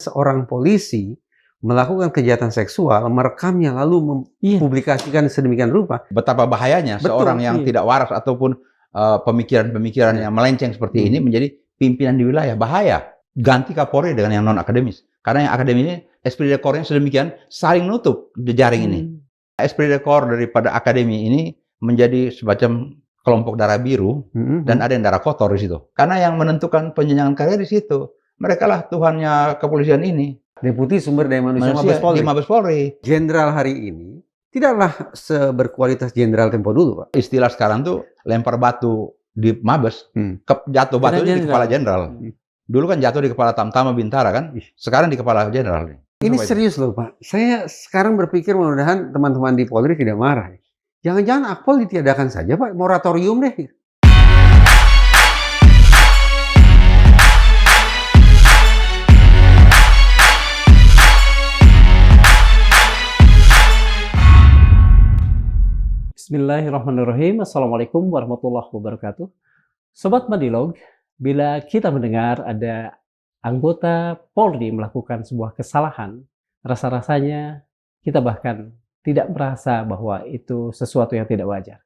seorang polisi melakukan kejahatan seksual, merekamnya lalu mempublikasikan sedemikian rupa. Betapa bahayanya seorang yang tidak waras ataupun pemikiran-pemikiran yang melenceng seperti ini menjadi pimpinan di wilayah. Bahaya. Ganti Kapolri dengan yang non-akademis. Karena yang akademis ini esprit de corps-nya sedemikian saling nutup jejaring ini. Esprit de corps daripada akademi ini menjadi semacam kelompok darah biru dan ada yang darah kotor di situ. Karena yang menentukan penjenjangan karir di situ. Mereka lah Tuhannya kepolisian ini. Deputi Sumber Daya Manusia Mabes Polri. Jenderal hari ini tidaklah seberkualitas jenderal tempo dulu, Pak. Istilah sekarang tuh lempar batu di Mabes, jatuh batu di kepala jenderal. Dulu kan jatuh di kepala Tamtama Bintara kan, sekarang di kepala jenderal. Ini serius loh, Pak. Saya sekarang berpikir mudah-mudahan teman-teman di Polri tidak marah. Jangan-jangan Akpol ditiadakan saja, Pak. Moratorium deh. Bismillahirrahmanirrahim. Assalamualaikum warahmatullahi wabarakatuh. Sobat Madilog, bila kita mendengar ada anggota Polri melakukan sebuah kesalahan, rasa-rasanya kita bahkan tidak merasa bahwa itu sesuatu yang tidak wajar.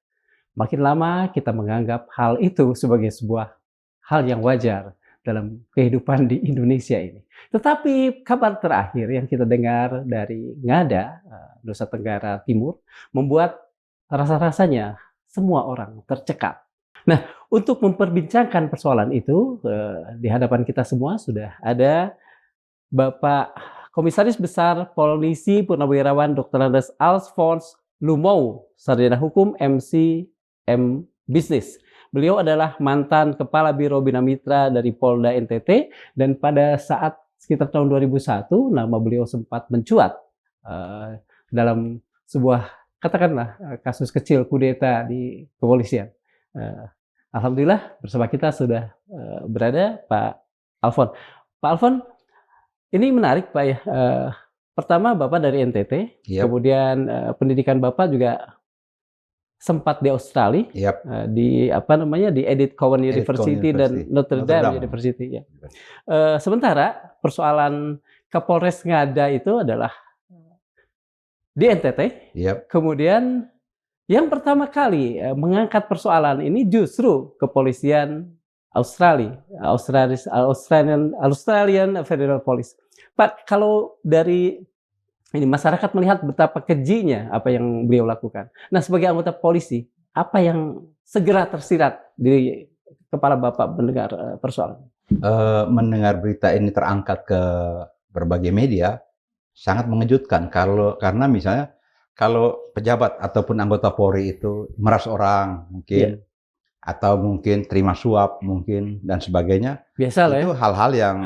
Makin lama kita menganggap hal itu sebagai sebuah hal yang wajar dalam kehidupan di Indonesia ini. Tetapi kabar terakhir yang kita dengar dari Ngada, Nusa Tenggara Timur, membuat rasa-rasanya semua orang tercekat. Nah, untuk memperbincangkan persoalan itu, di hadapan kita semua sudah ada Bapak Komisaris Besar Polisi Purnawirawan Dr. Andes Alfons Lumou, Sarjana Hukum MCM Bisnis. Beliau adalah mantan Kepala Biro Bina Mitra dari Polda NTT, dan pada saat sekitar tahun 2001, nama beliau sempat mencuat dalam sebuah katakanlah kasus kecil kudeta di kepolisian. Alhamdulillah bersama kita sudah berada Pak Alfon. Pak Alfon, ini menarik Pak ya. Pertama Bapak dari NTT, kemudian pendidikan Bapak juga sempat di Australia, di di Edith Cowan University dan Notre Dame University. Ya. Sementara persoalan Kapolres Ngada itu adalah di NTT, kemudian yang pertama kali mengangkat persoalan ini justru kepolisian Australian Federal Police. Pak, kalau dari ini masyarakat melihat betapa kejinya apa yang beliau lakukan. Nah, sebagai anggota polisi, apa yang segera tersirat di kepala Bapak mendengar persoalan? Mendengar berita ini terangkat ke berbagai media, sangat mengejutkan karena misalnya kalau pejabat ataupun anggota Polri itu meras orang mungkin atau mungkin terima suap mungkin dan sebagainya, biasa itu hal-hal yang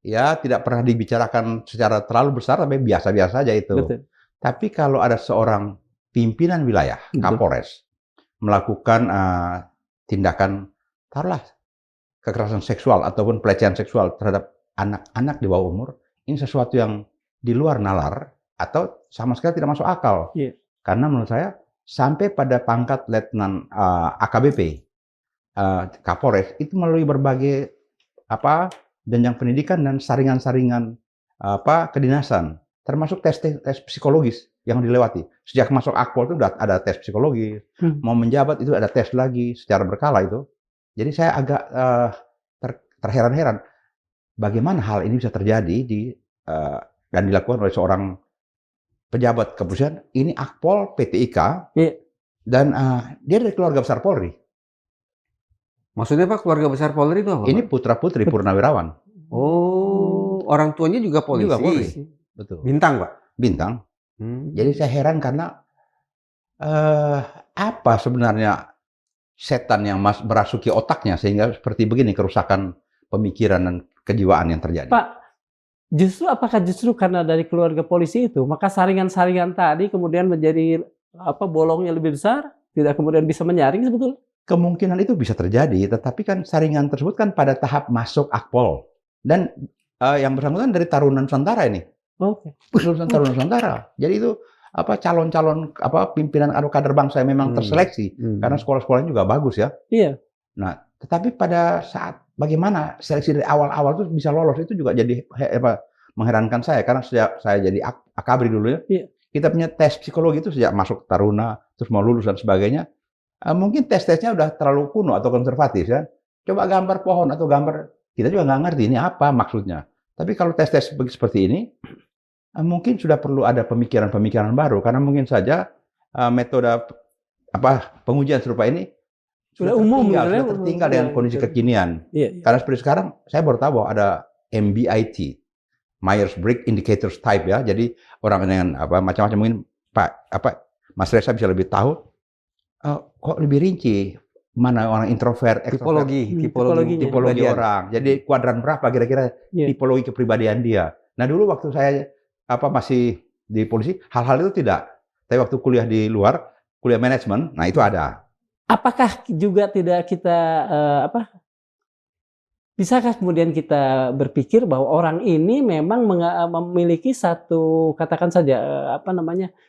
ya tidak pernah dibicarakan secara terlalu besar tapi biasa-biasa aja itu. Betul. Tapi kalau ada seorang pimpinan wilayah Kapolres melakukan tindakan taruhlah kekerasan seksual ataupun pelecehan seksual terhadap anak-anak di bawah umur, ini sesuatu yang di luar nalar atau sama sekali tidak masuk akal. Karena menurut saya sampai pada pangkat letnan AKBP Kapolres itu melalui berbagai jenjang pendidikan dan saringan-saringan kedinasan, termasuk tes psikologis yang dilewati. Sejak masuk Akpol itu sudah ada tes psikologi, mau menjabat itu ada tes lagi secara berkala itu. Jadi saya agak terheran-heran bagaimana hal ini bisa terjadi dan dilakukan oleh seorang pejabat kepolisian. Ini Akpol PTIK dan dia dari keluarga besar Polri. Maksudnya Pak, keluarga besar Polri itu apa? Ini putra-putri Purnawirawan. Oh, orang tuanya juga polisi. Juga polisi. Betul. Bintang, Pak? Bintang. Jadi saya heran karena apa sebenarnya setan yang merasuki otaknya sehingga seperti begini kerusakan pemikiran dan kejiwaan yang terjadi. Pak, apakah justru karena dari keluarga polisi itu, maka saringan-saringan tadi kemudian menjadi bolongnya lebih besar, tidak kemudian bisa menyaring sebetulnya? Kemungkinan itu bisa terjadi, tetapi kan saringan tersebut kan pada tahap masuk Akpol. Dan yang bersangkutan dari Taruna Nusantara ini. Taruna Nusantara. Jadi itu calon-calon pimpinan atau kader bangsa yang memang terseleksi. Karena sekolah-sekolahnya juga bagus ya. Iya. Nah, tetapi pada saat bagaimana seleksi dari awal-awal itu bisa lolos itu juga jadi mengherankan saya karena sejak saya jadi akabri dulu ya, Iya. kita punya tes psikologi itu sejak masuk taruna, terus mau lulus dan sebagainya. Mungkin tes-tesnya udah terlalu kuno atau konservatif kan. Coba gambar pohon atau gambar, kita juga nggak ngerti ini apa maksudnya. Tapi kalau tes-tes seperti ini, mungkin sudah perlu ada pemikiran-pemikiran baru karena mungkin saja metode pengujian serupa ini Sudah umum, sudah tertinggal dengan kondisi kekinian. Iya. Karena seperti sekarang saya baru tahu bahwa ada MBIT, Myers-Briggs Indicators Type ya. Jadi orang dengan macam-macam mungkin Mas Reza bisa lebih tahu kok lebih rinci mana orang introvert, extrovert, tipologi orang. Jadi kuadran berapa kira-kira tipologi kepribadian dia. Nah dulu waktu saya masih di polisi hal-hal itu tidak. Tapi waktu kuliah di luar, kuliah manajemen, nah itu ada. Apakah juga tidak kita bisakah kemudian kita berpikir bahwa orang ini memang memiliki satu, katakan saja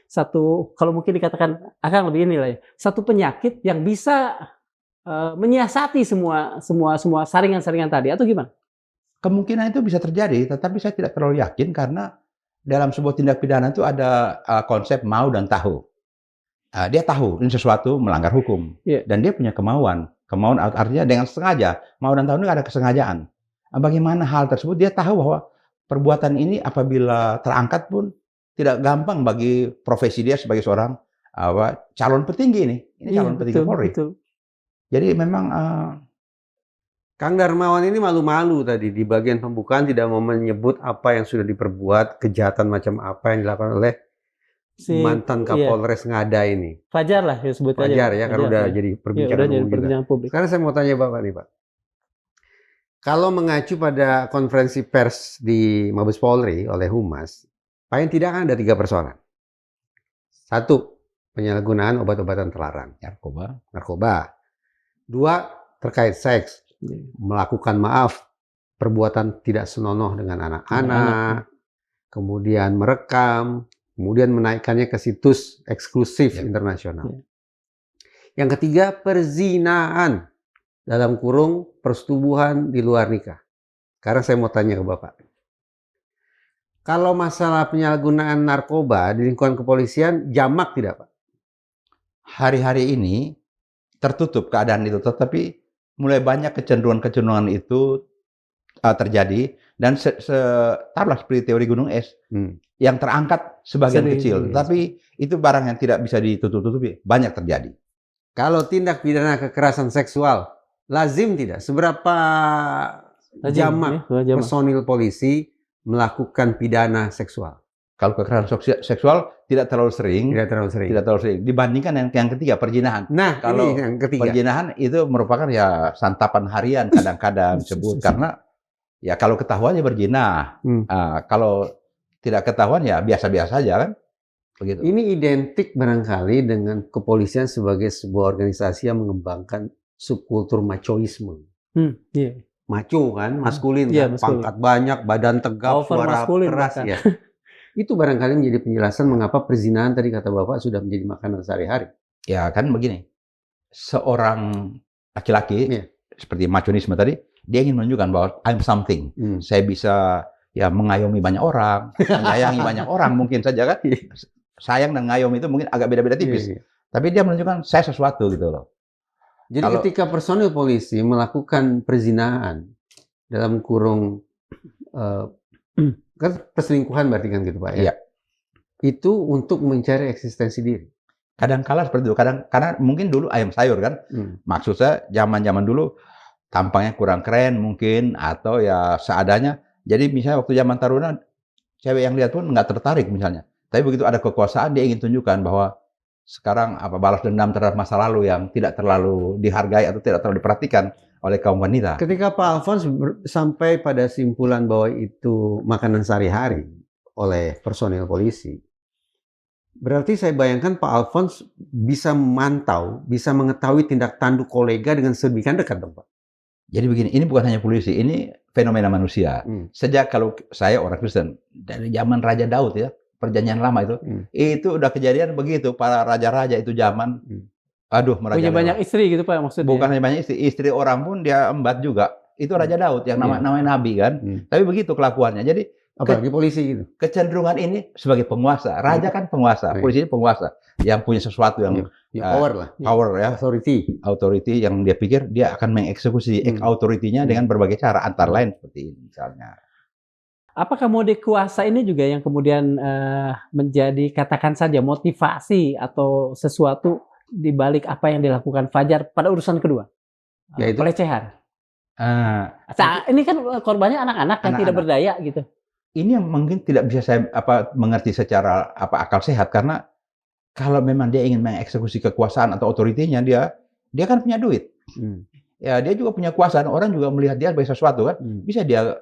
satu, kalau mungkin dikatakan akan lebih inilah ya, satu penyakit yang bisa menyiasati semua saringan-saringan tadi, atau gimana? Kemungkinan itu bisa terjadi, tetapi saya tidak terlalu yakin karena dalam sebuah tindak pidana itu ada konsep mau dan tahu. Dia tahu ini sesuatu melanggar hukum, dan dia punya kemauan. Kemauan artinya dengan sengaja. Mau dan tahu ini ada kesengajaan. Bagaimana hal tersebut? Dia tahu bahwa perbuatan ini apabila terangkat pun tidak gampang bagi profesi dia sebagai seorang calon petinggi ini. Ini calon petinggi Polri. Betul. Jadi memang Kang Darmawan ini malu-malu tadi di bagian pembukaan tidak mau menyebut apa yang sudah diperbuat, kejahatan macam apa yang dilakukan oleh mantan Kapolres Ngada ini. Fajar lah ya sebutnya. Fajar ya, karena udah jadi perbincangan publik. Sekarang saya mau tanya Bapak nih Pak. Kalau mengacu pada konferensi pers di Mabes Polri oleh Humas, paling tidak kan ada 3 persoalan. 1, penyalahgunaan obat-obatan terlarang. Narkoba. 2, terkait seks. Melakukan perbuatan tidak senonoh dengan anak-anak. Kemudian merekam. Kemudian menaikkannya ke situs eksklusif internasional. Yang ketiga, perzinaan dalam kurung persetubuhan di luar nikah. Sekarang saya mau tanya ke Bapak. Kalau masalah penyalahgunaan narkoba di lingkungan kepolisian, jamak tidak Pak? Hari-hari ini tertutup keadaan itu, tetapi mulai banyak kecenderungan-kecenderungan itu terjadi. Dan taruhlah seperti teori gunung es, yang terangkat sebagian kecil, tapi itu barang yang tidak bisa ditutup-tutupi, banyak terjadi. Kalau tindak pidana kekerasan seksual, lazim tidak? Seberapa jamak personil polisi melakukan pidana seksual? Kalau kekerasan seksual tidak terlalu sering. Dibandingkan yang ketiga, perzinahan. Nah, kalau ini yang ketiga. Perzinahan itu merupakan ya santapan harian kadang-kadang disebut karena ya kalau ketahuan ya berzina. Kalau tidak ketahuan ya biasa-biasa saja kan. Begitu. Ini identik barangkali dengan kepolisian sebagai sebuah organisasi yang mengembangkan subkultur machoisme. Macho kan, maskulin kan, pangkat banyak, badan tegap, suara keras ya. Itu barangkali menjadi penjelasan mengapa perzinahan tadi kata Bapak sudah menjadi makanan sehari-hari. Ya kan begini. Seorang laki-laki seperti machoisme tadi, dia ingin menunjukkan bahwa I'm something. Saya bisa ya mengayomi banyak orang, menyayangi banyak orang mungkin saja kan. Sayang dan ngayomi itu mungkin agak beda-beda tipis. Tapi dia menunjukkan saya sesuatu gitu loh. Jadi ketika personil polisi melakukan perzinahan dalam kurung kan perselingkuhan berarti kan gitu Pak ya? Iya. Itu untuk mencari eksistensi diri. Kadang-kala seperti itu. Karena mungkin dulu ayam sayur kan. Maksud saya zaman-zaman dulu tampangnya kurang keren mungkin atau ya seadanya. Jadi misalnya waktu zaman taruna, cewek yang lihat pun nggak tertarik misalnya. Tapi begitu ada kekuasaan, dia ingin tunjukkan bahwa sekarang balas dendam terhadap masa lalu yang tidak terlalu dihargai atau tidak terlalu diperhatikan oleh kaum wanita. Ketika Pak Alfons sampai pada simpulan bahwa itu makanan sehari-hari oleh personil polisi, berarti saya bayangkan Pak Alfons bisa memantau, bisa mengetahui tindak tanduk kolega dengan sedemikian dekat dong Pak. Jadi begini, ini bukan hanya polisi, ini fenomena manusia. Sejak kalau saya orang Kristen, dari zaman Raja Daud ya, perjanjian lama itu udah kejadian begitu. Para raja-raja itu zaman, merajalela. Punya banyak istri gitu Pak maksudnya? Bukan hanya banyak istri orang pun dia embat juga. Itu Raja Daud yang namanya Nabi kan. Tapi begitu kelakuannya. Jadi Apalagi polisi gitu. Kecenderungan ini sebagai penguasa. Raja kan penguasa, polisi ini penguasa yang punya sesuatu yang power lah. Power ya. Authority yang dia pikir dia akan mengeksekusi authority-nya dengan berbagai cara, antara lain seperti ini misalnya. Apakah mode kuasa ini juga yang kemudian menjadi, katakan saja, motivasi atau sesuatu di balik apa yang dilakukan Fajar pada urusan kedua? Yaitu pelecehan. Ini kan korbannya anak-anak yang tidak berdaya gitu. Ini yang mungkin tidak bisa saya mengerti secara akal sehat, karena kalau memang dia ingin mengeksekusi kekuasaan atau otoritinya, dia kan punya duit. Ya, dia juga punya kekuasaan, orang juga melihat dia sebagai sesuatu kan. Bisa dia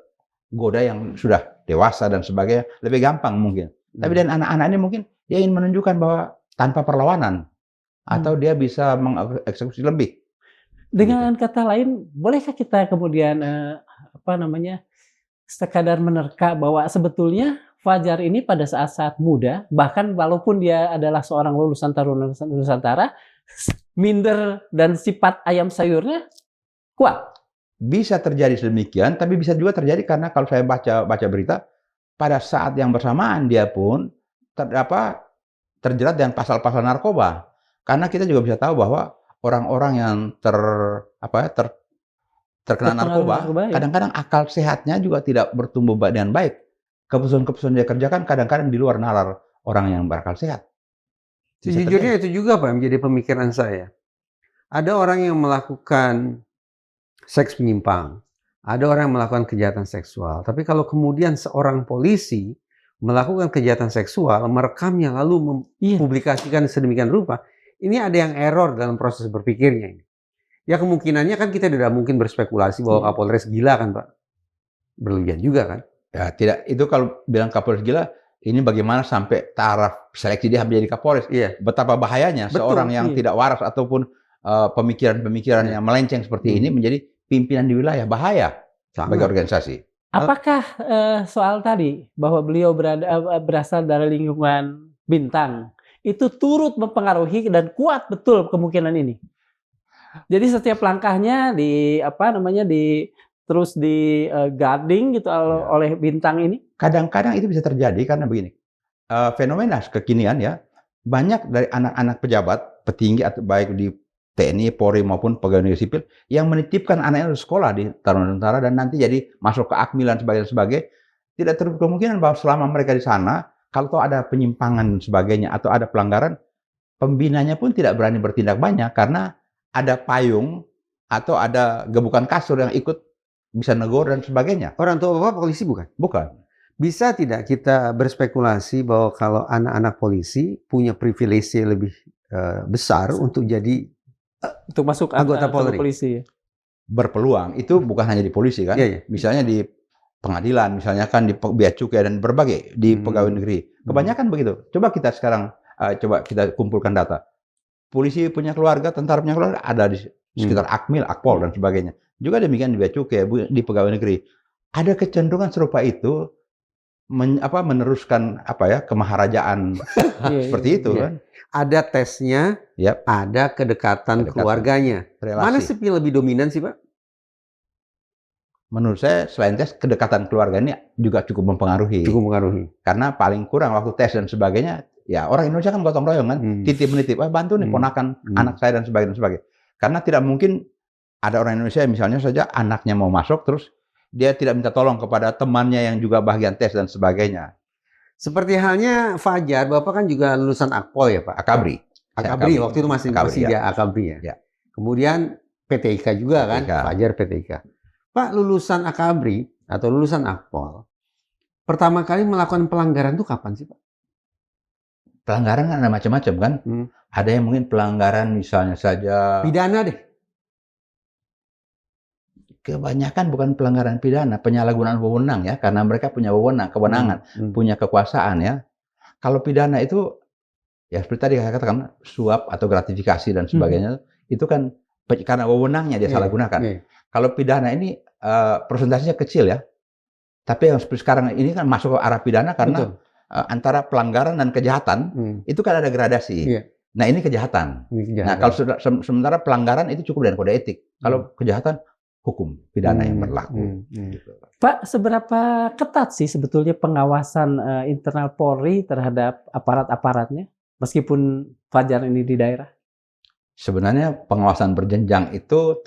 goda yang sudah dewasa dan sebagainya, lebih gampang mungkin. Tapi dan anak-anak ini mungkin dia ingin menunjukkan bahwa tanpa perlawanan atau dia bisa mengeksekusi lebih. Dengan kata lain, bolehkah kita kemudian sekadar menerka bahwa sebetulnya Fajar ini pada saat-saat muda, bahkan walaupun dia adalah seorang lulusan taruna Nusantara, minder dan sifat ayam sayurnya kuat? Bisa terjadi sedemikian, tapi bisa juga terjadi karena kalau saya baca berita, pada saat yang bersamaan dia pun terjerat dengan pasal-pasal narkoba. Karena kita juga bisa tahu bahwa orang-orang yang terkena narkoba, kadang-kadang akal sehatnya juga tidak bertumbuh dengan baik. Keputusan-keputusan dia kerjakan kadang-kadang di luar nalar orang yang berakal sehat. Sejujurnya itu juga Pak menjadi pemikiran saya. Ada orang yang melakukan seks menyimpang, ada orang yang melakukan kejahatan seksual. Tapi kalau kemudian seorang polisi melakukan kejahatan seksual, merekamnya lalu mempublikasikan sedemikian rupa, ini ada yang error dalam proses berpikirnya ini. Ya kemungkinannya kan kita tidak mungkin berspekulasi bahwa Kapolres gila kan Pak. Berlebihan juga kan. Ya tidak, itu kalau bilang Kapolres gila, ini bagaimana sampai taraf seleksi dia menjadi Kapolres. Betapa bahayanya seorang yang tidak waras ataupun pemikiran-pemikiran yang melenceng seperti ini menjadi pimpinan di wilayah. Bahaya bagi organisasi. Apakah soal tadi bahwa beliau berasal dari lingkungan Bintang itu turut mempengaruhi dan kuat betul kemungkinan ini? Jadi setiap langkahnya terus di guarding gitu oleh Bintang ini? Kadang-kadang itu bisa terjadi karena begini, fenomena kekinian ya, banyak dari anak-anak pejabat, petinggi atau baik di TNI, Polri maupun pegawai negeri sipil yang menitipkan anaknya di sekolah di Taruna Nusantara dan nanti jadi masuk ke Akmil dan sebagainya. Tidak tertutup kemungkinan bahwa selama mereka di sana, kalau ada penyimpangan dan sebagainya atau ada pelanggaran, pembinanya pun tidak berani bertindak banyak karena ada payung atau ada gebukan kasur yang ikut bisa negor dan sebagainya. Orang tua Bapak polisi bukan? Bukan. Bisa tidak kita berspekulasi bahwa kalau anak-anak polisi punya privilege lebih besar untuk jadi untuk masuk anggota polisi? Berpeluang. Itu bukan hanya di polisi kan? Misalnya di pengadilan, misalnya kan di bea cukai dan berbagai di pegawai negeri. Kebanyakan begitu. Coba kita sekarang kita kumpulkan data. Polisi punya keluarga, tentara punya keluarga, ada di sekitar Akmil, Akpol dan sebagainya. Juga demikian di bea cukai, di pegawai negeri. Ada kecenderungan serupa itu meneruskan kemaharajaan seperti itu kan? Ada tesnya, ada kedekatan keluarganya. Relasi. Mana sih lebih dominan sih Pak? Menurut saya selain tes, kedekatan keluarga ini juga cukup mempengaruhi. Cukup mempengaruhi. Karena paling kurang waktu tes dan sebagainya, ya orang Indonesia kan gotong royong kan, titip-menitip, bantu nih ponakan anak saya dan sebagainya. Karena tidak mungkin ada orang Indonesia misalnya saja anaknya mau masuk terus dia tidak minta tolong kepada temannya yang juga bagian tes dan sebagainya. Seperti halnya Fajar, Bapak kan juga lulusan Akpol ya Pak? Akabri. Waktu itu masih dia Akabri ya. Kemudian PTIK juga kan, Fajar PTIK. Pak, lulusan Akabri atau lulusan Akpol, pertama kali melakukan pelanggaran itu kapan sih Pak? Pelanggaran kan ada macam-macam kan. Ada yang mungkin pelanggaran misalnya saja pidana deh. Kebanyakan bukan pelanggaran pidana, penyalahgunaan wewenang ya, karena mereka punya kewenangan, punya kekuasaan ya. Kalau pidana itu ya seperti tadi saya katakan suap atau gratifikasi dan sebagainya, itu kan karena wewenangnya dia salah gunakan. Kalau pidana ini persentasenya kecil ya. Tapi yang seperti sekarang ini kan masuk ke arah pidana karena antara pelanggaran dan kejahatan itu kan ada gradasi. Nah ini kejahatan. Nah kalau sementara pelanggaran itu cukup dengan kode etik. Kalau kejahatan hukum pidana yang berlaku. Gitu. Pak, seberapa ketat sih sebetulnya pengawasan internal Polri terhadap aparat-aparatnya, meskipun Fajar ini di daerah? Sebenarnya pengawasan berjenjang itu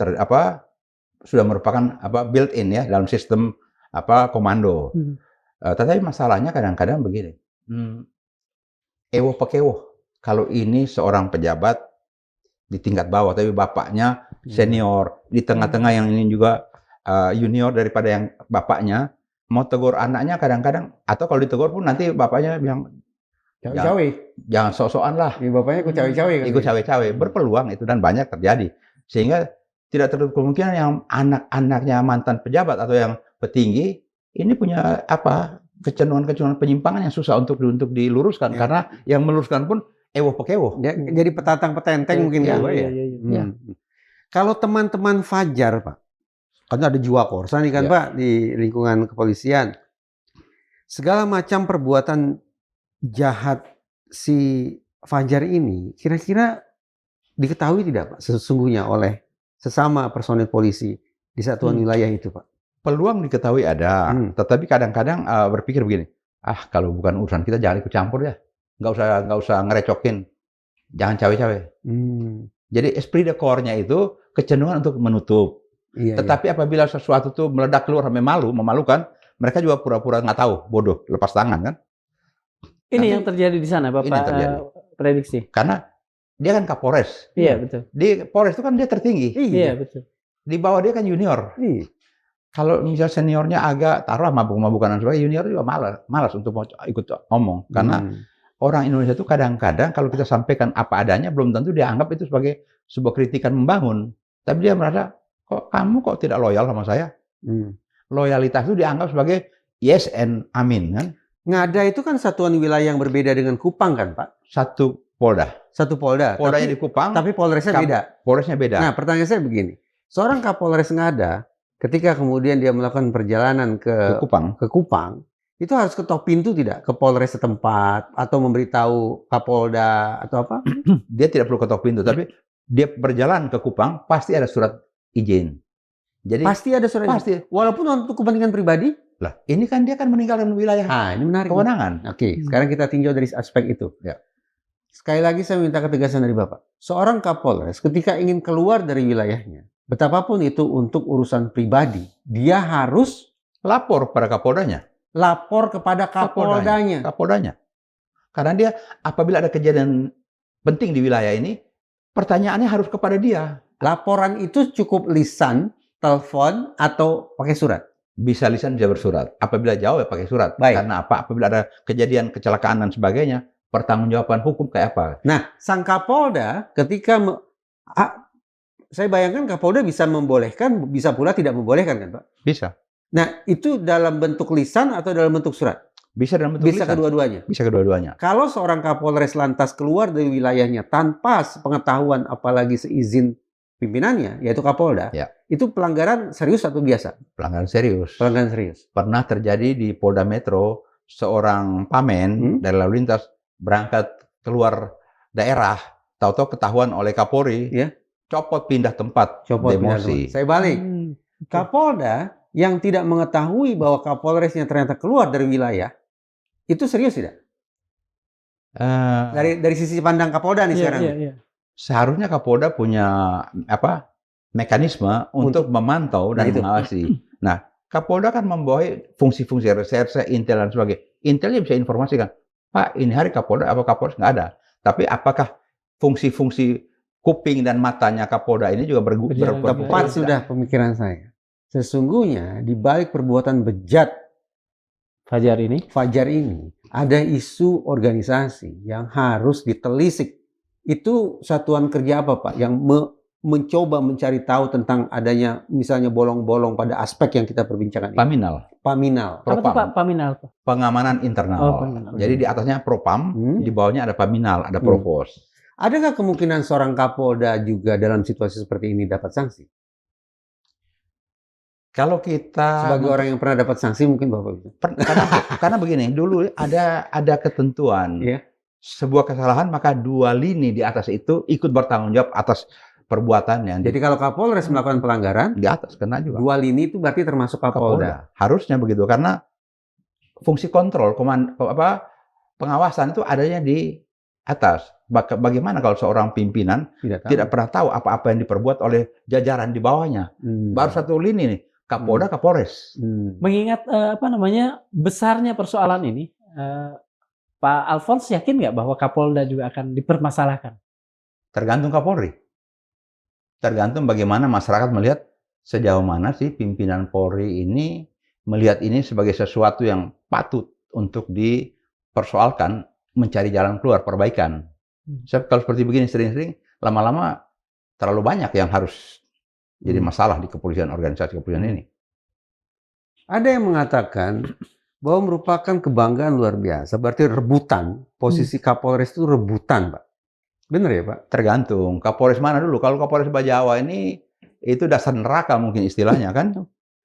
sudah merupakan built-in ya dalam sistem komando. Tetapi masalahnya kadang-kadang begini, ewo pekewo. Kalau ini seorang pejabat di tingkat bawah, tapi bapaknya senior, di tengah-tengah yang ini juga junior daripada yang bapaknya, mau tegur anaknya kadang-kadang, atau kalau ditegur pun nanti bapaknya bilang, jangan sok-sokan lah. Ya, bapaknya ikut cawe-cawe. Ikut cawe-cawe, berpeluang itu dan banyak terjadi. Sehingga tidak tertutup kemungkinan yang anak-anaknya mantan pejabat atau yang petinggi, ini punya kecenderungan penyimpangan yang susah untuk diluruskan. Karena yang meluruskan pun ewo pekewo. Ya, jadi petatang petenteng mungkin ya. Kalau teman-teman Fajar, Pak, kan ada jiwa korsa nih kan Pak di lingkungan kepolisian. Segala macam perbuatan jahat si Fajar ini kira-kira diketahui tidak Pak sesungguhnya oleh sesama personil polisi di satuan wilayah itu Pak? Peluang diketahui ada, tetapi kadang-kadang berpikir begini, kalau bukan urusan kita jangan ikut campur ya. Nggak usah ngerecokin, jangan cawe-cawe. Jadi esprit de corps-nya itu kecenderungan untuk menutup. Tetapi apabila sesuatu itu meledak keluar sampai memalukan, mereka juga pura-pura nggak tahu, bodoh, lepas tangan kan. Ini yang terjadi di sana, Bapak prediksi. Karena dia kan Kapolres. Iya betul. Di Polres itu kan dia tertinggi. Iya betul. Di bawah dia kan junior. Kalau misalnya seniornya agak taruhlah mabuk-mabukan dan sebagainya, junior juga malas untuk mau ikut ngomong. Karena orang Indonesia itu kadang-kadang kalau kita sampaikan apa adanya, belum tentu dia anggap itu sebagai sebuah kritikan membangun. Tapi dia merasa, kamu kok tidak loyal sama saya? Loyalitas itu dianggap sebagai yes and amin kan? Ngada itu kan satuan wilayah yang berbeda dengan Kupang kan Pak? Satu Polda. Poldanya di Kupang. Tapi Polresnya beda. Polresnya beda. Nah pertanyaan saya begini, seorang Kapolres Ngada ketika kemudian dia melakukan perjalanan ke Kupang, itu harus ketok pintu tidak ke Polres setempat atau memberitahu Kapolda atau apa? Dia tidak perlu ketok pintu, tapi dia berjalan ke Kupang pasti ada surat izin. Jadi pasti ada surat izin. Walaupun untuk kepentingan pribadi. Lah, ini kan dia kan meninggalkan wilayah. Ini menarik. Kewenangan. Oke, sekarang kita tinjau dari aspek itu. Ya. Sekali lagi saya minta ketegasan dari Bapak. Seorang Kapolres ketika ingin keluar dari wilayahnya, betapapun itu untuk urusan pribadi, dia harus lapor pada Kapoldanya. Lapor kepada Kapoldanya. Karena dia apabila ada kejadian penting di wilayah ini, pertanyaannya harus kepada dia. Laporan itu cukup lisan, telepon, atau pakai surat? Bisa lisan, bisa bersurat. Apabila jauh ya pakai surat. Baik. Karena apa? Apabila ada kejadian kecelakaan dan sebagainya, pertanggungjawaban hukum kayak apa? Nah, sang Kapolda ketika saya bayangkan Kapolda bisa membolehkan, bisa pula tidak membolehkan kan Pak? Bisa. Nah, itu dalam bentuk lisan atau dalam bentuk surat? Bisa dalam bentuk lisan. Kedua-duanya. Bisa kedua-duanya. Kalau seorang Kapolres lantas keluar dari wilayahnya tanpa pengetahuan apalagi seizin pimpinannya, yaitu Kapolda, itu pelanggaran serius atau biasa? Pelanggaran serius. Pelanggaran serius. Pernah terjadi di Polda Metro, seorang pamen dari lalu lintas berangkat keluar daerah, tahu-tahu ketahuan oleh Kapolri, copot pindah tempat, demosi. Saya balik. Kapolda yang tidak mengetahui bahwa Kapolresnya ternyata keluar dari wilayah, itu serius tidak? Dari sisi pandang Kapolda nih sekarang. Seharusnya Kapolda punya mekanisme untuk memantau dan mengawasi. Nah, Kapolda kan membawahi fungsi-fungsi reserse, intel dan sebagainya. Intelnya bisa informasikan, Pak, ini hari Kapolda apa Kapolres nggak ada. Tapi apakah fungsi-fungsi kuping dan matanya Kapolda ini juga tepat sudah pemikiran saya. Sesungguhnya di balik perbuatan bejat Fajar ini ada isu organisasi yang harus ditelisik. Itu satuan kerja apa Pak yang mencoba mencari tahu tentang adanya misalnya bolong-bolong pada aspek yang kita perbincangkan ini? Paminal. Apa itu Pak Paminal? Pengamanan internal. Jadi di atasnya Propam, di bawahnya ada Paminal, ada Provos. Adakah kemungkinan seorang Kapolda juga dalam situasi seperti ini dapat sanksi? Kalau kita sebagai orang yang pernah dapat sanksi mungkin Bapak bisa. Karena begini, dulu ada ketentuan. Sebuah kesalahan maka 2 lini di atas itu ikut bertanggung jawab atas perbuatannya. Jadi kalau Kapolres melakukan pelanggaran, di atas kena juga. 2 lini itu berarti termasuk Kapolda. Harusnya begitu, karena fungsi kontrol, pengawasan itu adanya di atas. Bagaimana kalau seorang pimpinan tidak pernah tahu apa-apa yang diperbuat oleh jajaran di bawahnya? Baru satu lini nih, Kapolda, Kapolres. Mengingat besarnya persoalan ini, Pak Alfons yakin nggak bahwa Kapolda juga akan dipermasalahkan? Tergantung Kapolri. Tergantung bagaimana masyarakat melihat sejauh mana sih pimpinan Polri ini melihat ini sebagai sesuatu yang patut untuk dipersoalkan, mencari jalan keluar, perbaikan. Kalau seperti begini sering-sering, lama-lama terlalu banyak yang harus jadi masalah di kepolisian, organisasi kepolisian ini. Ada yang mengatakan bahwa merupakan kebanggaan luar biasa, berarti rebutan, posisi Kapolres itu rebutan, Pak. Benar ya, Pak? Tergantung. Kapolres mana dulu? Kalau Kapolres Bajawa ini, itu dasar neraka mungkin istilahnya kan?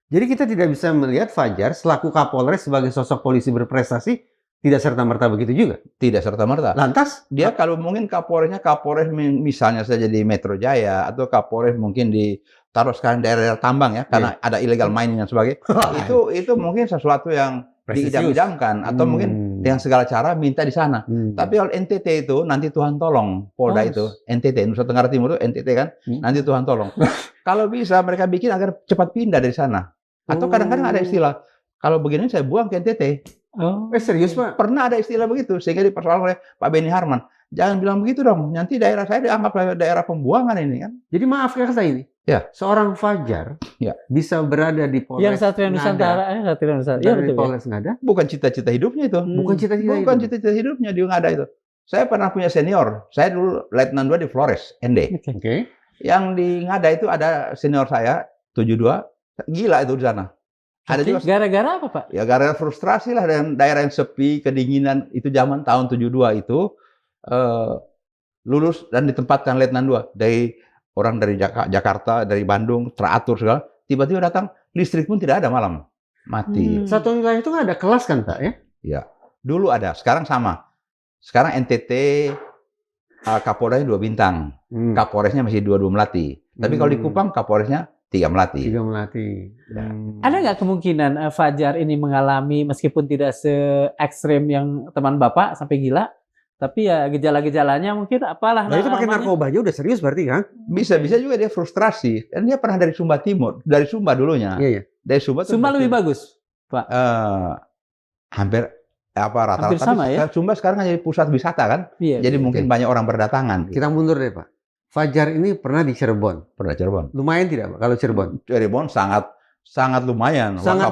Jadi kita tidak bisa melihat Fajar selaku Kapolres sebagai sosok polisi berprestasi, tidak serta-merta begitu juga? Tidak serta-merta. Lantas? Dia kalau mungkin Kapolres misalnya saja di Metro Jaya, atau Kapolres mungkin taruh sekarang daerah tambang ya, karena ada illegal mining dan sebagainya. itu mungkin sesuatu yang diidam-idamkan, atau mungkin dengan segala cara minta di sana. Tapi kalau NTT itu nanti Tuhan tolong, Polda itu NTT, Nusa Tenggara Timur itu NTT kan, nanti Tuhan tolong. Kalau bisa mereka bikin agar cepat pindah dari sana. Atau kadang-kadang ada istilah, kalau begini saya buang ke NTT. Serius Pak? Pernah ada istilah begitu, sehingga dipersoalkan oleh Pak Beni Harman. Jangan bilang begitu dong, nanti daerah saya dianggap daerah pembuangan ini kan. Jadi maaf ya saya ini. Ya. Seorang Fajar bisa berada di Polres yang Satria Nusantara, di Polres Ngada. Bukan cita-cita hidupnya itu. Bukan cita-cita hidupnya di Ngada itu. Saya pernah punya senior. Saya dulu Letnan 2 di Flores, ND. Yang di Ngada itu ada senior saya 72, gila itu di sana. Ada juga gara-gara apa, Pak? Ya gara-gara frustrasi lah dengan daerah yang sepi, kedinginan. Itu zaman tahun 72 itu lulus dan ditempatkan Letnan 2 dari orang dari Jakarta, dari Bandung, teratur segala. Tiba-tiba datang, listrik pun tidak ada malam. Mati. Satu wilayah itu nggak ada kelas kan, Pak? Ya? Ya. Dulu ada, sekarang sama. Sekarang NTT, Kapolresnya 2 bintang. Kapolresnya masih 2 melati. Tapi kalau di Kupang, Kapolresnya 3 melati. 3 melati. Ada nggak kemungkinan Fajar ini mengalami, meskipun tidak se-ekstrim yang teman Bapak sampai gila, tapi ya gejala-gejalanya mungkin apalah. Nah itu pakai narkoba aja udah serius berarti kan? Bisa juga dia frustrasi. Dan dia pernah dari Sumba Timur, dari Sumba dulunya. Iya. Dari Sumba lebih bagus, Pak. Hampir rata-rata. Hampir sama ya. Sumba sekarang jadi pusat wisata kan? Iya, jadi mungkin banyak orang berdatangan. Kita mundur deh, Pak. Fajar ini pernah di Cirebon. Pernah Cirebon. Lumayan tidak, Pak, kalau Cirebon? Cirebon sangat lumayan. Sangat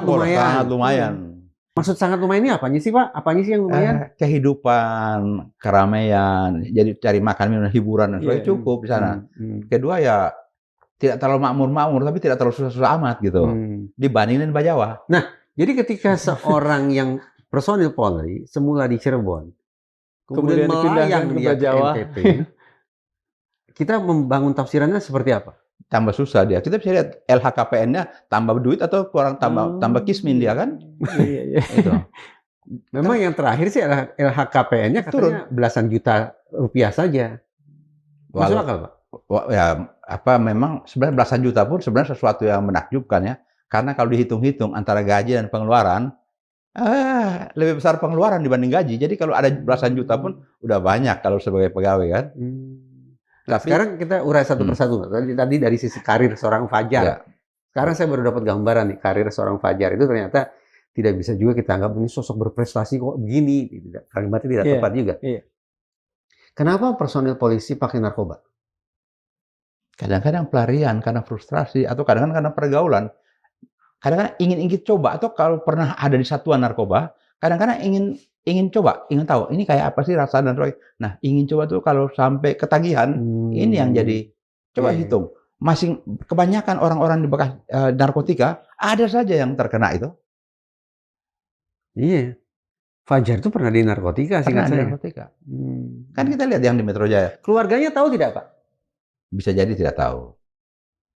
lumayan. Maksud sangat lumayan ini apanya sih, Pak? Apanya sih yang lumayan? Kehidupan, keramaian, jadi cari makan, minum, hiburan, dan sebagainya cukup di sana. Kedua ya, tidak terlalu makmur-makmur, tapi tidak terlalu susah-susah amat gitu. Dibandingin Bajawa. Nah, jadi ketika seorang yang personil Polri, semula di Cirebon, kemudian melayang ke Bajawa, NTT, kita membangun tafsirannya seperti apa? Tambah susah dia. Kita bisa lihat LHKPN-nya tambah duit atau kurang tambah kismin dia kan? Iya. Itu. Memang yang terakhir sih LHKPN-nya katanya belasan juta rupiah saja. Masuk akal, Pak? Ya, memang sebenarnya belasan juta pun sebenarnya sesuatu yang menakjubkan ya. Karena kalau dihitung-hitung antara gaji dan pengeluaran, lebih besar pengeluaran dibanding gaji. Jadi kalau ada belasan juta pun udah banyak kalau sebagai pegawai kan. Tapi sekarang kita urai satu persatu. Tadi dari sisi karir seorang Fajar. Ya. Sekarang saya baru dapat gambaran nih, karir seorang Fajar itu ternyata tidak bisa juga kita anggap ini sosok berprestasi kok begini. Kalimatnya tidak tepat juga. Kenapa personil polisi pakai narkoba? Kadang-kadang pelarian karena frustrasi, atau kadang-kadang karena pergaulan. Kadang-kadang ingin coba, atau kalau pernah ada di satuan narkoba, kadang-kadang ingin coba, ingin tahu ini kayak apa sih rasa dan sebagainya. Nah, ingin coba tuh kalau sampai ketagihan, ini yang jadi coba hitung. Kebanyakan orang-orang di bekas narkotika ada saja yang terkena itu. Iya. Fajar itu pernah di narkotika sih kan? Narkotika. Kan kita lihat yang di Metro Jaya. Keluarganya tahu tidak, Pak? Bisa jadi tidak tahu.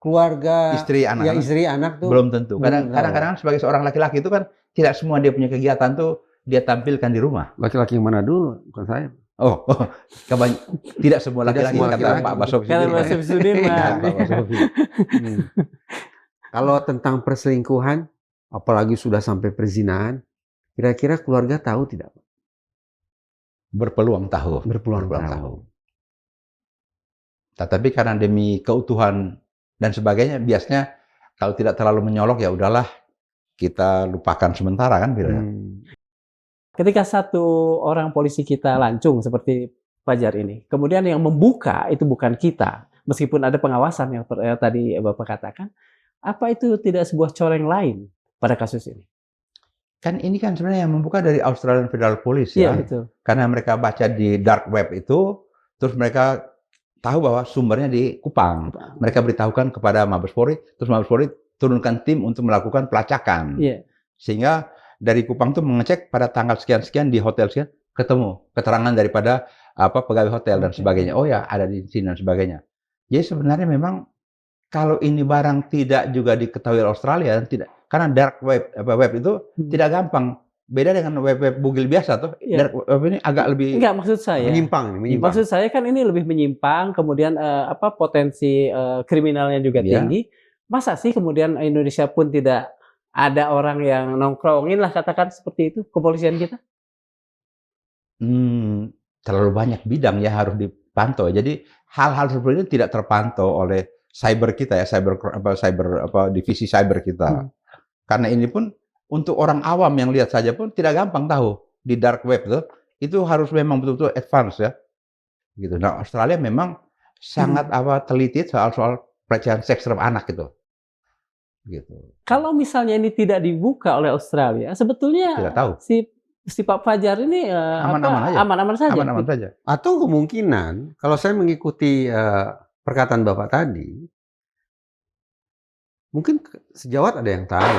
Keluarga, istri, anak tuh belum tentu. Kadang-kadang sebagai seorang laki-laki itu kan tidak semua dia punya kegiatan tuh dia tampilkan di rumah. Laki-laki yang mana dulu? Bukan saya. Oh, tidak semua laki-laki kata Pak Basofi. Kata Basofi Sudirman. Pak Basofi. Kalau tentang perselingkuhan, apalagi sudah sampai perzinahan, kira-kira keluarga tahu tidak? Berpeluang tahu. Berpeluang tahu. Tetapi karena demi keutuhan dan sebagainya, biasanya kalau tidak terlalu menyolok ya udahlah, kita lupakan sementara kan, Ketika satu orang polisi kita lancung seperti Fajar ini, kemudian yang membuka itu bukan kita, meskipun ada pengawasan yang tadi Bapak katakan, apa itu tidak sebuah coreng lain pada kasus ini? Kan ini kan sebenarnya yang membuka dari Australian Federal Police ya. Betul. Karena mereka baca di dark web itu, terus mereka tahu bahwa sumbernya di Kupang. Mereka beritahukan kepada Mabes Polri, terus Mabes Polri turunkan tim untuk melakukan pelacakan. Sehingga dari Kupang tuh mengecek pada tanggal sekian-sekian di hotel sekian, ketemu keterangan daripada pegawai hotel dan sebagainya. Oh ya, ada di sini dan sebagainya. Jadi sebenarnya memang kalau ini barang tidak juga diketahui Australia, tidak, karena dark web itu tidak gampang. Beda dengan web Google biasa tuh. Dark web ini agak lebih maksud saya menyimpang. Maksud saya kan ini lebih menyimpang, kemudian potensi kriminalnya juga tinggi. Masa sih kemudian Indonesia pun tidak ada orang yang nongkrongin lah, katakan seperti itu, kepolisian kita? Terlalu banyak bidang ya harus dipantau. Jadi hal-hal seperti itu tidak terpantau oleh cyber kita ya, divisi cyber kita. Karena ini pun untuk orang awam yang lihat saja pun tidak gampang tahu di dark web itu harus memang betul-betul advance ya. Gitu. Nah, Australia memang sangat teliti soal pelecehan seks terhadap anak itu. Gitu. Kalau misalnya ini tidak dibuka oleh Australia, sebetulnya tidak tahu. Si Pak Fajar ini aman-aman saja. Aman-aman saja. Atau kemungkinan kalau saya mengikuti perkataan Bapak tadi, mungkin sejawat ada yang tahu,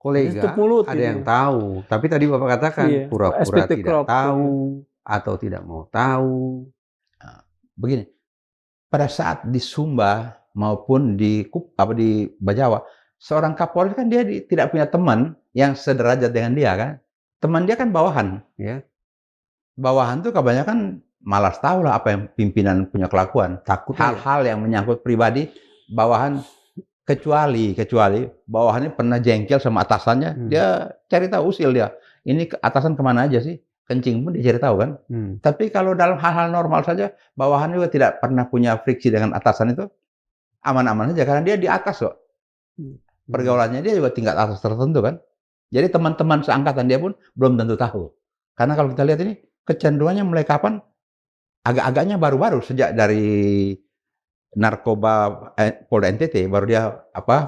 kolega ada yang tahu, tapi tadi Bapak katakan pura-pura tidak tahu atau tidak mau tahu. Nah, begini, pada saat di Sumba maupun di Bajawa, seorang Kapolri kan dia tidak punya teman yang sederajat dengan dia kan. Teman dia kan bawahan, ya. Bawahan tuh kebanyakan malas tahu lah apa yang pimpinan punya kelakuan. Takut hal-hal yang menyangkut pribadi bawahan, kecuali bawahannya pernah jengkel sama atasannya, dia cari tahu, usil dia. Ini atasan kemana aja sih? Kencing pun dia cari tahu kan. Tapi kalau dalam hal-hal normal saja, bawahan juga tidak pernah punya friksi dengan atasan itu, aman-aman saja karena dia di atas kok. Pergaulannya dia juga tingkat atas tertentu kan. Jadi teman-teman seangkatan dia pun belum tentu tahu. Karena kalau kita lihat ini kecenderungannya mulai kapan? Agak-agaknya baru-baru sejak dari narkoba Polda NTT baru dia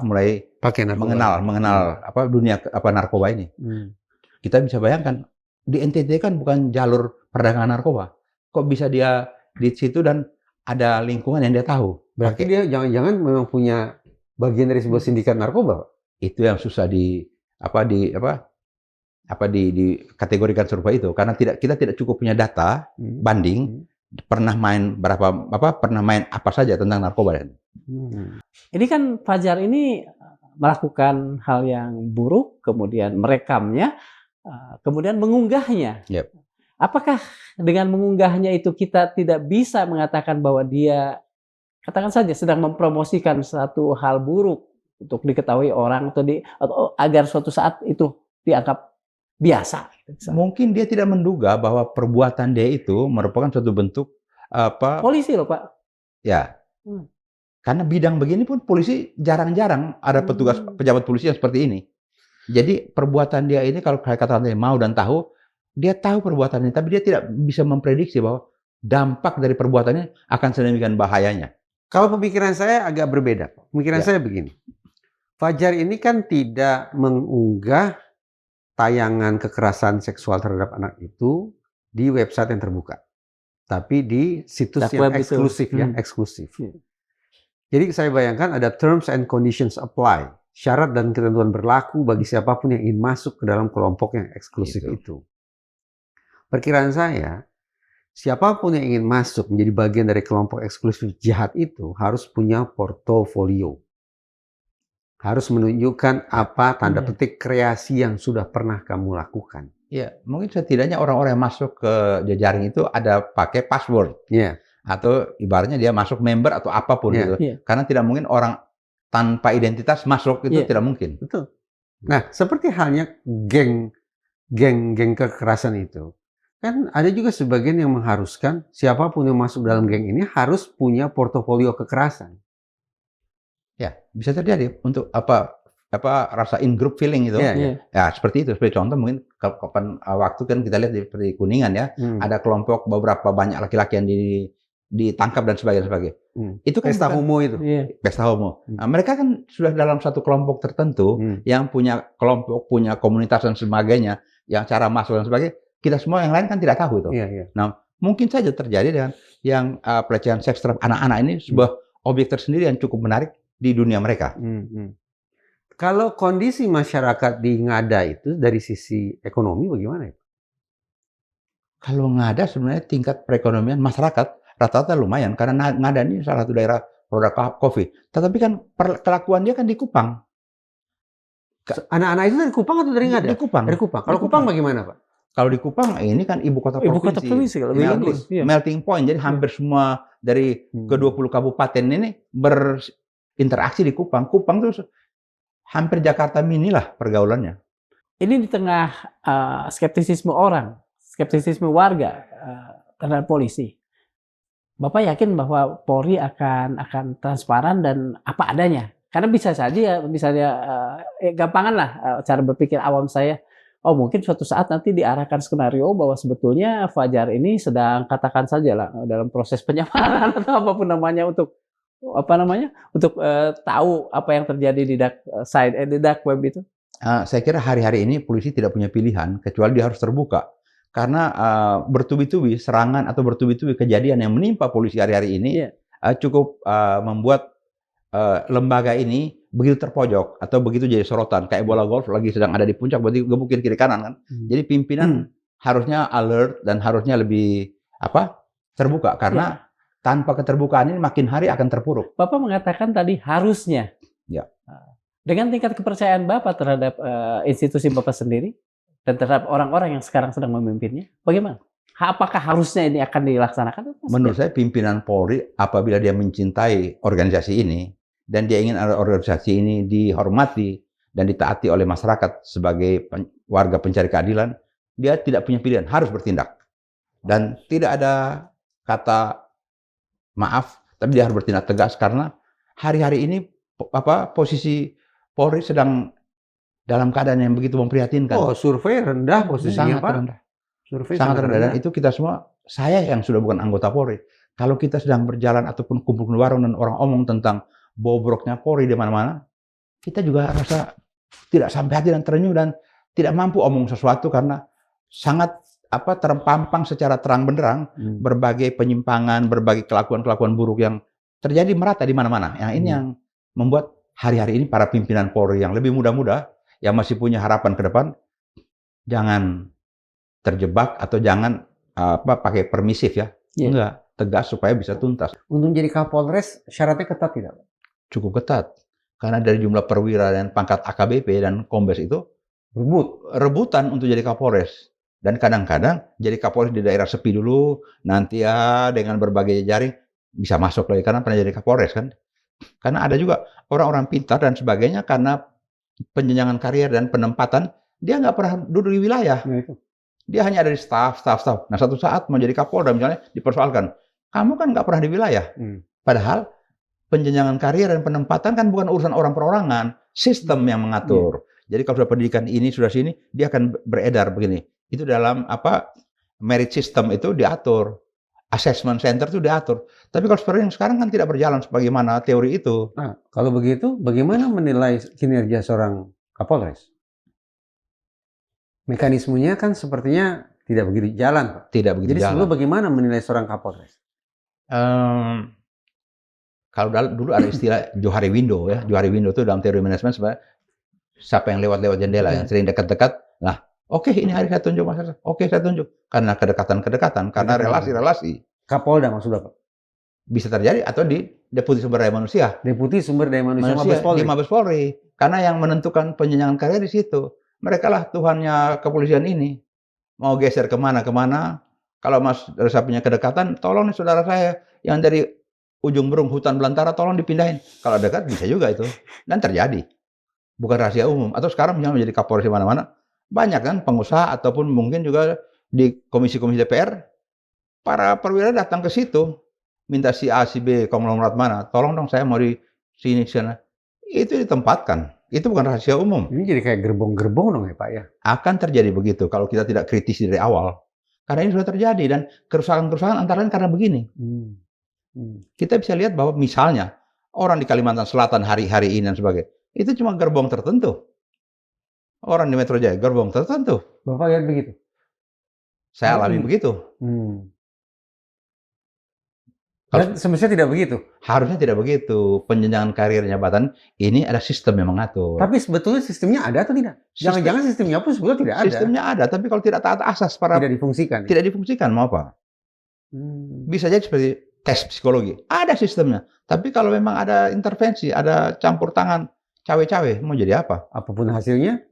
mulai mengenal dunia narkoba ini. Kita bisa bayangkan di NTT kan bukan jalur perdagangan narkoba. Kok bisa dia di situ dan ada lingkungan yang dia tahu? Berarti dia jangan-jangan memang punya bagian dari sebuah sindikat narkoba. Itu yang susah dikategorikan serupa itu karena kita tidak cukup punya data banding pernah main apa saja tentang narkoba. Ini kan Fajar ini melakukan hal yang buruk, kemudian merekamnya, kemudian mengunggahnya. Apakah dengan mengunggahnya itu kita tidak bisa mengatakan bahwa dia, katakan saja, sedang mempromosikan satu hal buruk untuk diketahui orang atau agar suatu saat itu dianggap biasa? Mungkin dia tidak menduga bahwa perbuatan dia itu merupakan suatu bentuk polisi loh Pak. Ya. Karena bidang begini pun polisi jarang-jarang ada petugas pejabat polisi yang seperti ini. Jadi perbuatan dia ini kalau katakan dia mau dan tahu, dia tahu perbuatannya, tapi dia tidak bisa memprediksi bahwa dampak dari perbuatannya akan sedemikian bahayanya. Kalau pemikiran saya agak berbeda. Pemikiran saya begini. Fajar ini kan tidak mengunggah tayangan kekerasan seksual terhadap anak itu di website yang terbuka, tapi di situs yang eksklusif eksklusif. Jadi saya bayangkan ada terms and conditions apply, syarat dan ketentuan berlaku bagi siapapun yang ingin masuk ke dalam kelompok yang eksklusif itu. Perkiraan saya, siapapun yang ingin masuk menjadi bagian dari kelompok eksklusif jihad itu harus punya portofolio. Harus menunjukkan apa tanda petik kreasi yang sudah pernah kamu lakukan. Ya, mungkin setidaknya orang-orang yang masuk ke jejaring itu ada pakai password. Iya. Atau ibaratnya dia masuk member atau apapun gitu. Karena tidak mungkin orang tanpa identitas masuk itu tidak mungkin. Betul. Nah, seperti halnya geng kekerasan itu, kan ada juga sebagian yang mengharuskan siapapun yang masuk dalam geng ini harus punya portofolio kekerasan. Ya, bisa terjadi untuk apa rasa in group feeling itu. Ya, seperti itu. Seperti contoh mungkin kapan waktu kan kita lihat di Kuningan ya, ada kelompok beberapa banyak laki-laki yang ditangkap dan sebagainya. Itu kan pesta homo itu. Pesta homo. Nah, mereka kan sudah dalam satu kelompok tertentu yang punya kelompok, punya komunitas dan sebagainya, yang cara masuk dan sebagainya. Kita semua yang lain kan tidak tahu itu. Nah, mungkin saja terjadi dengan yang pelecehan seks terhadap anak-anak ini sebuah objek tersendiri yang cukup menarik di dunia mereka. Kalau kondisi masyarakat di Ngada itu dari sisi ekonomi bagaimana ya? Kalau Ngada sebenarnya tingkat perekonomian masyarakat rata-rata lumayan karena Ngada ini salah satu daerah produk kopi. Tetapi kan kelakuan dia kan di Kupang. Anak-anak itu dari Kupang atau dari Ngada? Di Kupang. Dari Kupang. Kalau Kupang bagaimana, Pak? Kalau di Kupang ini kan ibu kota provinsi. Melting point. Jadi hampir semua dari ke-20 kabupaten ini berinteraksi di Kupang. Kupang itu hampir Jakarta mini lah pergaulannya. Ini di tengah skeptisisme orang, skeptisisme warga terhadap polisi. Bapak yakin bahwa Polri akan transparan dan apa adanya? Karena bisa saja, misalnya gampangan lah cara berpikir awam saya. Oh mungkin suatu saat nanti diarahkan skenario bahwa sebetulnya Fajar ini sedang katakan saja lah dalam proses penyamaran atau apapun namanya untuk tahu apa yang terjadi di dark web itu. Saya kira hari-hari ini polisi tidak punya pilihan kecuali dia harus terbuka. Karena bertubi-tubi serangan atau bertubi-tubi kejadian yang menimpa polisi hari-hari ini cukup membuat lembaga ini begitu terpojok atau begitu jadi sorotan. Kayak bola golf lagi sedang ada di puncak, berarti gebukin kiri kanan kan. Jadi pimpinan harusnya alert dan harusnya lebih terbuka karena tanpa keterbukaan ini makin hari akan terpuruk. Bapak mengatakan tadi harusnya. Ya. Dengan tingkat kepercayaan Bapak terhadap institusi Bapak sendiri dan terhadap orang-orang yang sekarang sedang memimpinnya, bagaimana? Apakah harusnya ini akan dilaksanakan? Menurut saya pimpinan Polri apabila dia mencintai organisasi ini dan dia ingin organisasi ini dihormati dan ditaati oleh masyarakat sebagai warga pencari keadilan, dia tidak punya pilihan, harus bertindak. Dan tidak ada kata maaf, tapi dia harus bertindak tegas karena hari-hari ini posisi Polri sedang dalam keadaan yang begitu memprihatinkan. Oh, survei rendah posisinya, Pak. Rendah. Survei sangat rendah. Dan itu kita semua, saya yang sudah bukan anggota Polri, kalau kita sedang berjalan ataupun kumpul di warung dan orang omong tentang bobroknya Polri di mana-mana, kita juga rasa tidak sampai hati dan terenyuh dan tidak mampu omong sesuatu karena sangat terpampang secara terang benderang berbagai penyimpangan, berbagai kelakuan-kelakuan buruk yang terjadi merata di mana-mana. Yang ini yang membuat hari-hari ini para pimpinan Polri yang lebih muda-muda yang masih punya harapan ke depan jangan terjebak atau jangan pakai permisif ya. Enggak, tegas supaya bisa tuntas. Untuk jadi Kapolres syaratnya ketat tidak? Cukup ketat. Karena dari jumlah perwira dan pangkat AKBP dan Kombes itu rebutan untuk jadi Kapolres. Dan kadang-kadang jadi Kapolres di daerah sepi dulu, nanti dengan berbagai jaring bisa masuk lagi karena pernah jadi Kapolres kan. Karena ada juga orang-orang pintar dan sebagainya karena penjenjangan karier dan penempatan dia nggak pernah duduk di wilayah. Dia hanya ada di staff. Nah satu saat mau jadi Kapolda misalnya dipersoalkan, kamu kan nggak pernah di wilayah. Padahal penjenjangan karier dan penempatan kan bukan urusan orang perorangan, sistem yang mengatur. Jadi kalau sudah pendidikan ini sudah sini, dia akan beredar begini. Itu dalam merit system itu diatur, assessment center itu diatur. Tapi kalau seperti yang sekarang kan tidak berjalan sebagaimana teori itu. Nah, kalau begitu, bagaimana menilai kinerja seorang Kapolres? Mekanismenya kan sepertinya tidak begitu jalan, Pak. Tidak begitu jalan. Jadi sebelum bagaimana menilai seorang Kapolres? Kalau dulu ada istilah Johari Window ya. Johari Window itu dalam teori manajemen sebenarnya siapa yang lewat jendela yang sering dekat-dekat. Nah, oke, ini hari saya tunjuk Mas. Oke, saya tunjuk. Karena kedekatan, karena relasi-relasi. Kapolda maksudnya, Pak? Bisa terjadi atau di Deputi Sumber Daya Manusia. Deputi Sumber Daya Manusia di Mabes Polri. Karena yang menentukan penjenjangan karir di situ. Mereka lah Tuhannya kepolisian ini. mau geser kemana-kemana. Kalau Mas Reza punya kedekatan, tolong nih saudara saya yang dari ujung Berung hutan belantara tolong dipindahin. Kalau dekat bisa juga itu. Dan terjadi. Bukan rahasia umum. Atau sekarang misalnya menjadi Kapolres di mana-mana, banyak kan pengusaha ataupun mungkin juga di komisi-komisi DPR, para perwira datang ke situ, minta si A, si B, konglomerat mana, tolong dong saya mau di sini, sana. Itu ditempatkan. Itu bukan rahasia umum. Ini jadi kayak gerbong-gerbong dong ya Pak ya? Akan terjadi begitu kalau kita tidak kritis dari awal. Karena ini sudah terjadi dan kerusakan-kerusakan antara lain karena begini. Kita bisa lihat bahwa misalnya orang di Kalimantan Selatan hari-hari ini dan sebagainya, itu cuma gerbong tertentu. Orang di Metro Jaya, gerbong tertentu. Bapak lihat begitu? Saya alami begitu. Dan semestinya tidak begitu? Harusnya tidak begitu. Penjenjangan karir jabatan, ini ada sistem yang mengatur. Tapi sebetulnya sistemnya ada atau tidak? Jangan-jangan sistemnya pun sebetulnya tidak ada. Sistemnya ada, tapi kalau tidak taat asas para... Tidak difungsikan. Tidak difungsikan, mau apa? Bisa jadi seperti tes psikologi. Ada sistemnya. Tapi kalau memang ada intervensi, ada campur tangan, cawe-cawe, mau jadi apa? Apapun hasilnya,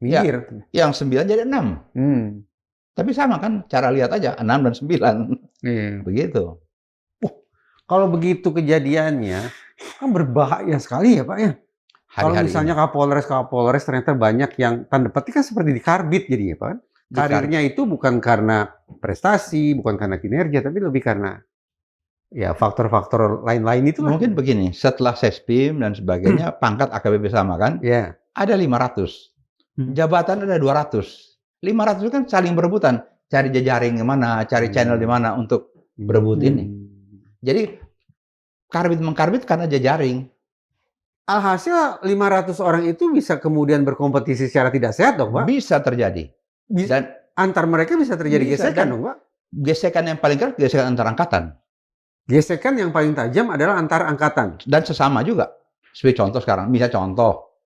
minggir. Ya, yang 9 jadi 6. Tapi sama kan, cara lihat aja, 6 dan 9. Begitu. Kalau begitu kejadiannya, kan berbahaya sekali ya Pak ya. Kalau misalnya Kapolres ternyata banyak yang tanda petik kan seperti dikarbit jadi ya Pak. Karirnya itu bukan karena prestasi, bukan karena kinerja, tapi lebih karena ya faktor-faktor lain-lain itu. Mungkin begini, setelah Sespim dan sebagainya, pangkat AKBP sama kan? Ya. Ada 500. Jabatan ada 200. 500 itu kan saling berebutan. Cari jejaring kemana, cari channel di mana untuk berebut ini. Jadi karbit-mengkarbit karena jejaring. Alhasil 500 orang itu bisa kemudian berkompetisi secara tidak sehat dong Pak? Bisa terjadi. Dan antar mereka bisa terjadi gesekan dong Pak? Gesekan yang paling keras, gesekan antar angkatan. Gesekan yang paling tajam adalah antar angkatan. Dan sesama juga. Sebagai contoh sekarang, misalnya contoh.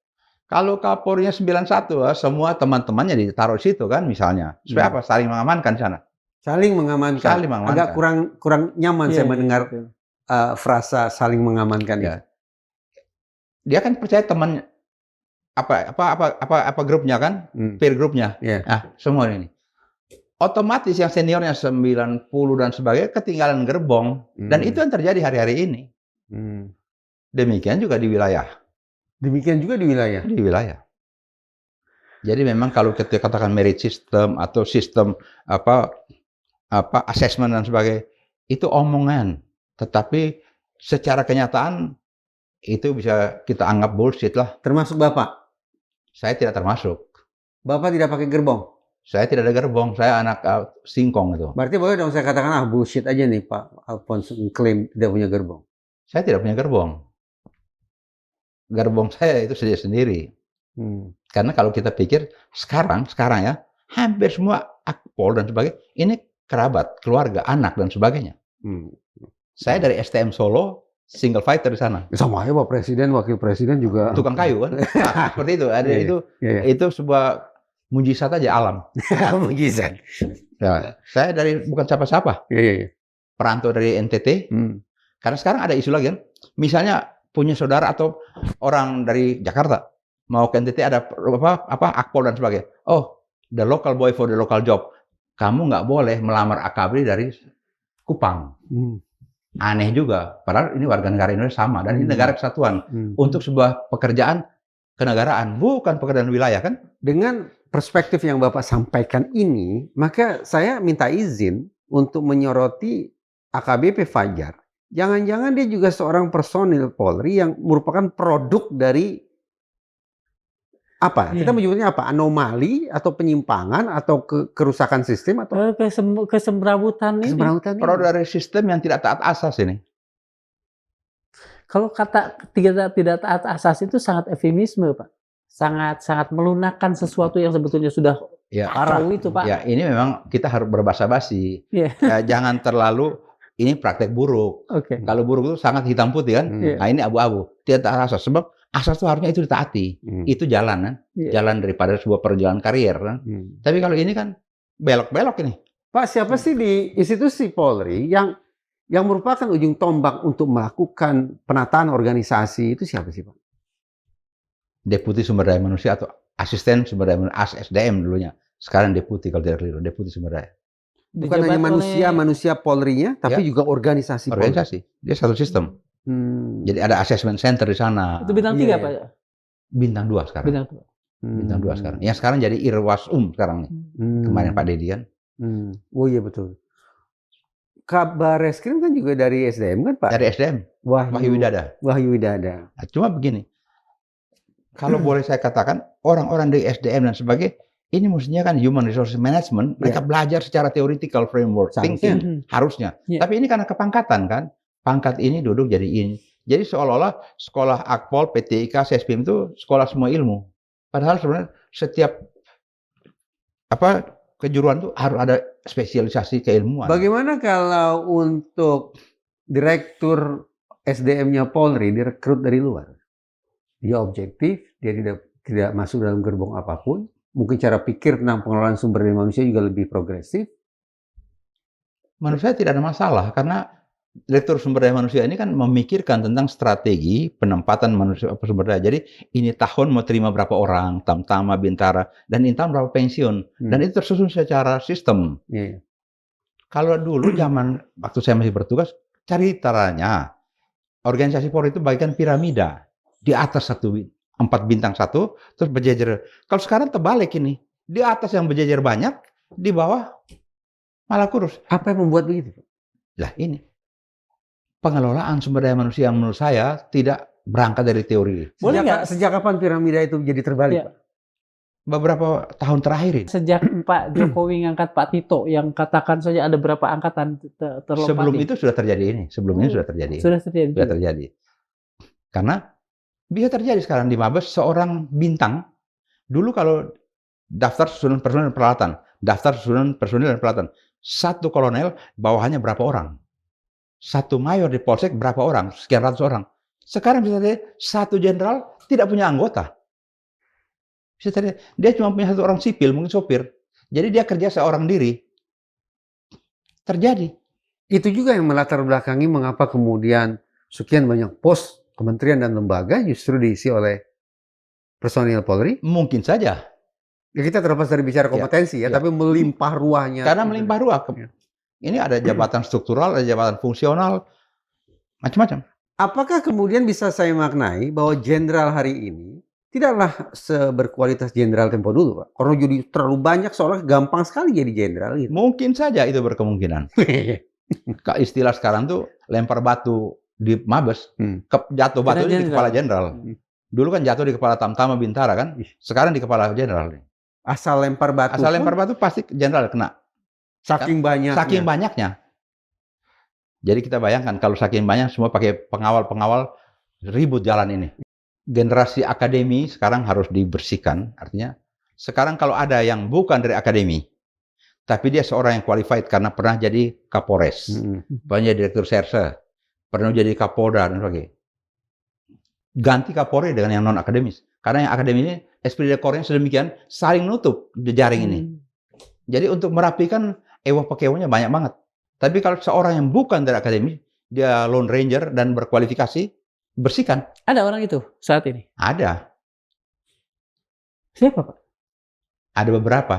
Kalau Kapolrinya 91, semua teman-temannya ditaruh situ kan misalnya. Supaya apa? Saling mengamankan di sana. Saling mengamankan. Agak kurang nyaman saya mendengar frasa saling mengamankan. Ya. Dia kan percaya teman apa grupnya kan, peer grupnya. Nah, semua ini. Otomatis yang seniornya 90 dan sebagainya ketinggalan gerbong. Dan itu yang terjadi hari-hari ini. Demikian juga di wilayah. Demikian juga di wilayah. Di wilayah. Jadi memang kalau kita katakan merit system atau sistem assessment dan sebagainya, itu omongan. Tetapi secara kenyataan itu bisa kita anggap bullshit lah. Termasuk Bapak? Saya tidak termasuk. Bapak tidak pakai gerbong? Saya tidak ada gerbong, saya anak singkong itu. Berarti boleh dong saya katakan bullshit aja nih Pak Alphonse mengklaim tidak punya gerbong? Saya tidak punya gerbong. Gerbong saya itu sendiri. Karena kalau kita pikir sekarang ya, hampir semua akpol dan sebagainya, ini kerabat, keluarga, anak dan sebagainya. Saya dari STM Solo, single fighter di sana. Sama aja Pak Presiden, Wakil Presiden juga. Tukang kayu kan? Nah, seperti itu. Ada itu sebuah mujizat aja alam. Mujizat. Ya, saya bukan siapa-siapa. Perantau dari NTT. Karena sekarang ada isu lagi kan. Misalnya punya saudara atau orang dari Jakarta mau ke NTT ada akpol dan sebagainya. Oh, the local boy for the local job. Kamu nggak boleh melamar AKBP dari Kupang. Aneh juga. Padahal ini warga negara Indonesia sama dan ini negara kesatuan untuk sebuah pekerjaan kenegaraan, bukan pekerjaan wilayah kan? Dengan perspektif yang Bapak sampaikan ini, maka saya minta izin untuk menyoroti AKBP Fajar. Jangan-jangan dia juga seorang personil Polri yang merupakan produk dari apa? Kita menyebutnya apa? Anomali atau penyimpangan atau kerusakan sistem atau kesemrawutan ini. Produk dari sistem yang tidak taat asas ini. Kalau kata tidak taat asas itu sangat eufemisme, Pak. Sangat melunakkan sesuatu yang sebetulnya sudah parah itu, Pak. Ya, ini memang kita harus berbahasa basi. Ya, jangan terlalu ini praktek buruk. Kalau buruk itu sangat hitam putih kan. Nah, ini abu-abu. Tidak taat asas. Sebab asas itu harusnya itu ditaati. Itu jalan kan. Jalan daripada sebuah perjalanan karier kan. Tapi kalau ini kan belok-belok ini. Pak, siapa sih di institusi Polri yang merupakan ujung tombak untuk melakukan penataan organisasi itu siapa sih Pak? Deputi Sumber Daya Manusia atau Asisten Sumber Daya Manusia, ASDM dulunya. Sekarang deputi kalau tidak keliru, deputi sumber daya. Bukan hanya manusia Polri-nya, tapi juga organisasi. Organisasi. Dia satu sistem. Jadi ada assessment center di sana. Itu bintang 3 Pak? Bintang 2 sekarang. Bintang 2 sekarang. Yang sekarang jadi Irwasum sekarang nih. Kemarin Pak Dedi kan. Oh iya betul. Kabar Reskrim kan juga dari SDM kan Pak? Dari SDM. Wahyu Widada. Wahyu Widada. Nah, cuma begini. Kalau boleh saya katakan, orang-orang dari SDM dan sebagainya, ini mestinya kan human resource management, mereka belajar secara theoretical framework thinking harusnya. Tapi ini karena kepangkatan kan, pangkat ini duduk jadi ini. Jadi seolah-olah sekolah Akpol, PTIK, SESPIM itu sekolah semua ilmu. Padahal sebenarnya setiap kejuruan itu harus ada spesialisasi keilmuan. Bagaimana kalau untuk direktur SDM-nya Polri direkrut dari luar? Dia objektif, dia tidak masuk dalam gerbong apapun. Mungkin cara pikir tentang pengelolaan sumber daya manusia juga lebih progresif. Menurut saya tidak ada masalah, karena direktur sumber daya manusia ini kan memikirkan tentang strategi penempatan manusia sumber daya. Jadi ini tahun mau terima berapa orang, Tamtama, Bintara, dan ini tahun berapa pensiun. Dan itu tersusun secara sistem. Kalau dulu zaman waktu saya masih bertugas, cari caranya organisasi Polri itu bagikan piramida. Di atas 4 bintang 1, terus berjejer. Kalau sekarang terbalik ini, di atas yang berjejer banyak, di bawah malah kurus. Apa yang membuat begitu? Lah ini, pengelolaan sumber daya manusia yang menurut saya tidak berangkat dari teori. Boleh nggak? Sejak kapan piramida itu jadi terbalik? Pak? Beberapa tahun terakhir ini. Sejak Pak Jokowi ngangkat Pak Tito, yang katakan saja ada berapa angkatan terlompati. Sebelum itu sudah terjadi ini. Sebelum ini sudah terjadi. Sudah terjadi. Karena bisa terjadi sekarang di Mabes seorang bintang. Dulu kalau daftar susunan personil dan peralatan, daftar susunan personil dan peralatan, 1 kolonel bawahannya berapa orang? 1 mayor di Polsek berapa orang? Sekian ratus orang. Sekarang bisa terjadi 1 jenderal tidak punya anggota. Bisa terjadi. Dia cuma punya 1 orang sipil, mungkin sopir. Jadi dia kerja seorang diri. Terjadi. Itu juga yang melatar belakangi mengapa kemudian sekian banyak pos kementerian dan lembaga justru diisi oleh personil Polri? Mungkin saja. Ya, kita terlepas dari bicara kompetensi tapi melimpah ruahnya. Karena melimpah ruah. Ini ada jabatan struktural, ada jabatan fungsional, macam-macam. Apakah kemudian bisa saya maknai bahwa jenderal hari ini tidaklah seberkualitas jenderal tempo dulu, Pak? Karena jadi terlalu banyak, seolah gampang sekali jadi jenderal. Gitu. Mungkin saja itu berkemungkinan. Istilah sekarang tuh lempar batu di Mabes, jatuh batu di kepala jenderal. Dulu kan jatuh di kepala Tamtama Bintara kan, sekarang di kepala jenderal. Asal lempar batu. Asal lempar batu pasti jenderal kena. Saking banyaknya. Saking banyaknya. Jadi kita bayangkan kalau saking banyak semua pakai pengawal ribut jalan ini. Generasi akademi sekarang harus dibersihkan. Artinya sekarang kalau ada yang bukan dari akademi, tapi dia seorang yang qualified karena pernah jadi Kapolres, pernah jadi Direktur Serse, pernah jadi Kapolda dan sebagainya. Ganti Kapolri dengan yang non akademis. Karena yang akademis ini esprit de corps-nya sedemikian saling nutup jejaring ini. Jadi untuk merapikan ewah pakewanya banyak banget. Tapi kalau seorang yang bukan dari akademis, dia lone ranger dan berkualifikasi, bersihkan. Ada orang itu saat ini? Ada. Siapa Pak? Ada beberapa.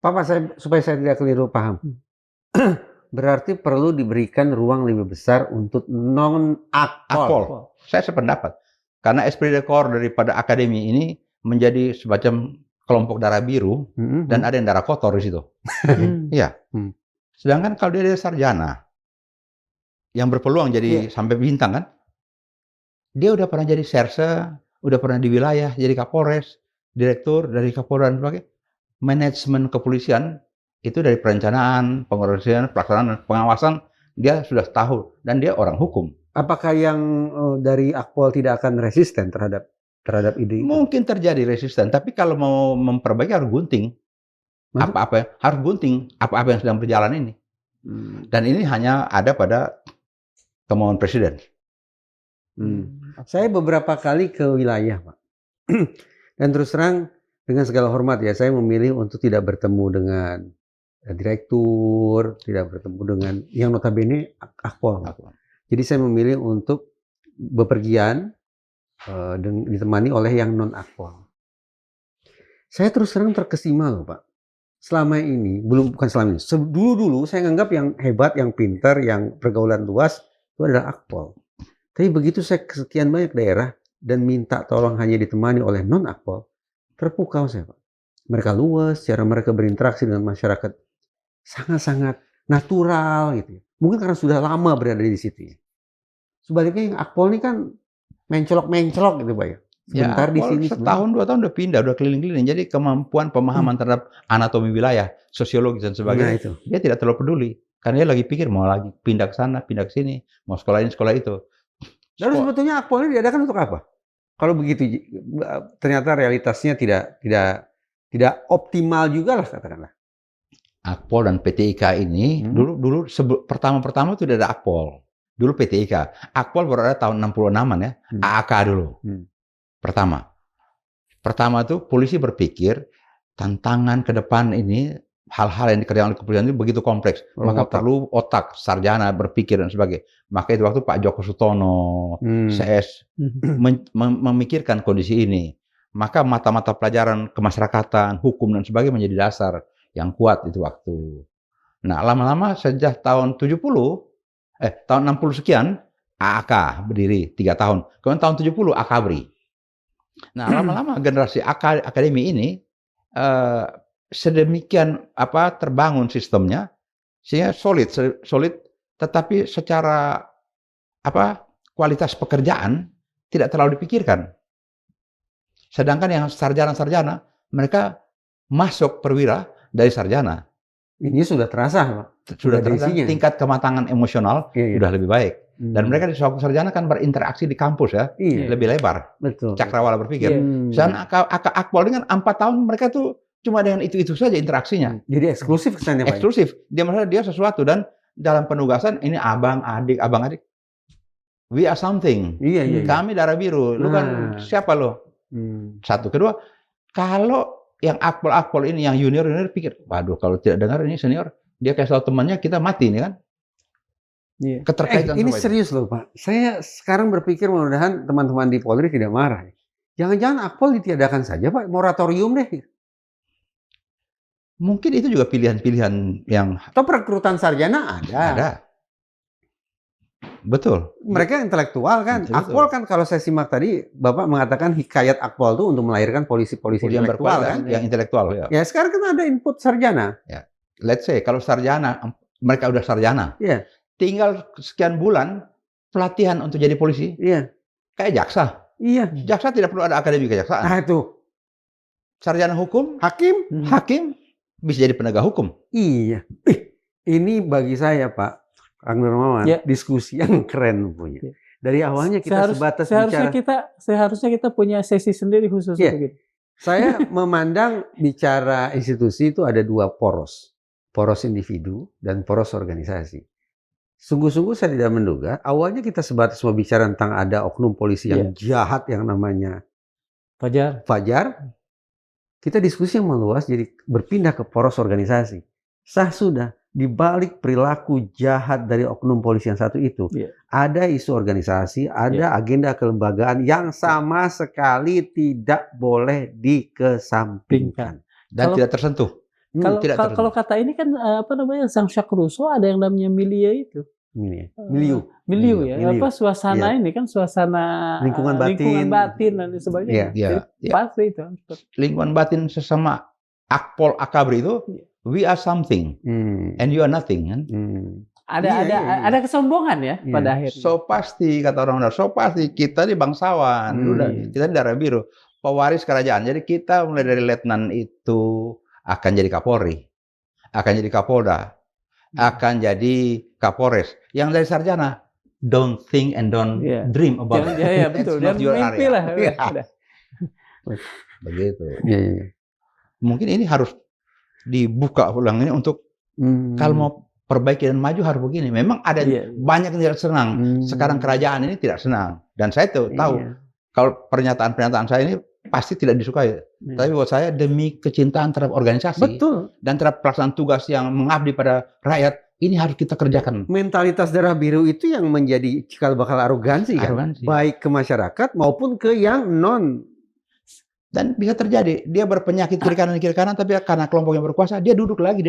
Pak, supaya saya tidak keliru paham. Berarti perlu diberikan ruang lebih besar untuk non-akpol. Saya sependapat. Karena esprit de corps daripada akademi ini menjadi semacam kelompok darah biru dan ada yang darah kotor di situ. Iya. Sedangkan kalau dia sarjana yang berpeluang jadi sampai bintang kan, dia udah pernah jadi serse, udah pernah di wilayah jadi Kapolres, direktur dari Kapolda dan sebagainya. Manajemen kepolisian itu dari perencanaan, pengorganisasian, pelaksanaan, pengawasan, dia sudah tahu dan dia orang hukum. Apakah yang dari Akpol tidak akan resisten terhadap ide itu? Mungkin terjadi resisten, tapi kalau mau memperbaiki harus gunting. Harus gunting apa-apa yang sedang berjalan ini. Dan ini hanya ada pada kemauan presiden. Saya beberapa kali ke wilayah, Pak. Dan terus terang dengan segala hormat ya, saya memilih untuk tidak bertemu dengan direktur, tidak bertemu dengan yang notabene Akpol. Jadi saya memilih untuk bepergian ditemani oleh yang non Akpol. Saya terus terang terkesima loh Pak. selama ini, bukan selama ini, dulu saya nganggap yang hebat, yang pintar, yang pergaulan luas itu adalah Akpol. Tapi begitu saya ke sekian banyak daerah dan minta tolong hanya ditemani oleh non-Akpol, terpukau saya, Pak. Mereka luas, cara mereka berinteraksi dengan masyarakat sangat-sangat natural gitu. Mungkin karena sudah lama berada di situ. Sebaliknya yang Akpol ini kan mencolok-mencolok gitu, Pak ya. Sebentar di sini setahun 2 tahun udah pindah, udah keliling-keliling. Jadi kemampuan pemahaman terhadap anatomi wilayah, sosiologis dan sebagainya, itu. Dia tidak terlalu peduli. Karena dia lagi pikir mau lagi pindah ke sana, pindah ke sini, mau sekolah ini, sekolah itu. Lalu sebetulnya Akpol ini diadakan untuk apa? Kalau begitu ternyata realitasnya tidak optimal juga lah katakanlah. Akpol dan PTIK ini dulu pertama itu tidak ada Akpol. Dulu PTIK. Akpol baru ada tahun 66-an ya. AAK dulu. Pertama tuh polisi berpikir tantangan ke depan ini hal-hal yang dikerjakan oleh kepolisian itu begitu kompleks, maka perlu otak sarjana berpikir dan sebagainya. Maka itu waktu Pak Joko Sutono, CS memikirkan kondisi ini. Maka mata-mata pelajaran kemasyarakatan, hukum dan sebagainya menjadi dasar yang kuat itu waktu. Nah, lama-lama sejak tahun 60 sekian AAK berdiri 3 tahun. Kemudian tahun 70 AKABRI. Nah, lama-lama generasi akademi ini sedemikian terbangun sistemnya sehingga solid, tetapi secara kualitas pekerjaan tidak terlalu dipikirkan. Sedangkan yang sarjana mereka masuk perwira dari sarjana. Ini sudah terasa, Pak. Sudah terasa tingkat kematangan emosional sudah lebih baik. Dan mereka di suatu sarjana kan berinteraksi di kampus ya, lebih lebar. Betul. Cakrawala berpikir. Dan Akpol dengan 4 tahun mereka tuh cuma dengan itu saja interaksinya. Jadi eksklusif kesannya, Pak. Eksklusif. Dia merasa dia sesuatu dan dalam penugasan ini abang adik. We are something. Iya. Kami darah biru. Lu kan siapa lo? Satu. Kedua, kalau yang Akpol ini yang junior pikir, waduh kalau tidak dengar ini senior, dia kayak selalu temannya kita mati nih kan. Keterkaitan ini serius loh, Pak. Saya sekarang berpikir mudah-mudahan teman-teman di Polri tidak marah. Jangan-jangan Akpol ditiadakan saja, Pak. Moratorium deh. Mungkin itu juga pilihan-pilihan yang... Atau perekrutan sarjana ada. Betul. Mereka intelektual kan. Betul. Akpol kan kalau saya simak tadi, Bapak mengatakan hikayat Akpol itu untuk melahirkan polisi-polisi intelektual kan. Yang intelektual ya. Ya sekarang kan ada input sarjana. Ya. Let's say kalau sarjana, mereka udah sarjana. Iya. Tinggal sekian bulan pelatihan untuk jadi polisi. Iya. Kayak jaksa. Iya. Jaksa tidak perlu ada akademi kejaksaan. Nah itu. Sarjana hukum. Hakim bisa jadi penegak hukum. Iya. Ini bagi saya Pak Kang Nurmawan, diskusi yang keren punya. Dari awalnya kita seharusnya kita punya sesi sendiri khusus untuk itu. Saya memandang bicara institusi itu ada 2 poros. Poros individu dan poros organisasi. Sungguh-sungguh saya tidak menduga, awalnya kita sebatas berbicara tentang ada oknum polisi yang jahat yang namanya Fajar. Kita diskusi yang meluas jadi berpindah ke poros organisasi. Sudah di balik perilaku jahat dari oknum polisi yang satu itu, ada isu organisasi, ada agenda kelembagaan yang sama sekali tidak boleh dikesampingkan dan tidak tersentuh. Kalau kata ini kan Jean-Jacques Rousseau ada yang namanya milieu itu. Milieu ya. Suasana ini kan suasana lingkungan batin dan sebagainya. Pasti itu. Lingkungan batin sesama Akpol Akabri itu we are something and you are nothing kan. Ada kesombongan ya pada akhirnya. So pasti kata orang pasti kita di bangsawan, kita di darah biru, pewaris kerajaan. Jadi kita mulai dari letnan itu akan jadi Kapolri, akan jadi Kapolda, akan jadi Kapolres. Yang dari sarjana, don't think and don't dream about it. Betul. Dan mimpi lah. Begitu. Mungkin ini harus dibuka ulang ini untuk kalau mau perbaiki dan maju harus begini. Memang ada banyak yang tidak senang. Sekarang kerajaan ini tidak senang. Dan saya tahu kalau pernyataan-pernyataan saya ini pasti tidak disukai. Tapi buat saya demi kecintaan terhadap organisasi dan terhadap pelaksanaan tugas yang mengabdi pada rakyat, ini harus kita kerjakan. Mentalitas darah biru itu yang menjadi cikal bakal arogansi kan? Baik ke masyarakat maupun ke yang non Dan bisa terjadi dia berpenyakit kiri kanan, tapi karena kelompok yang berkuasa dia duduk lagi.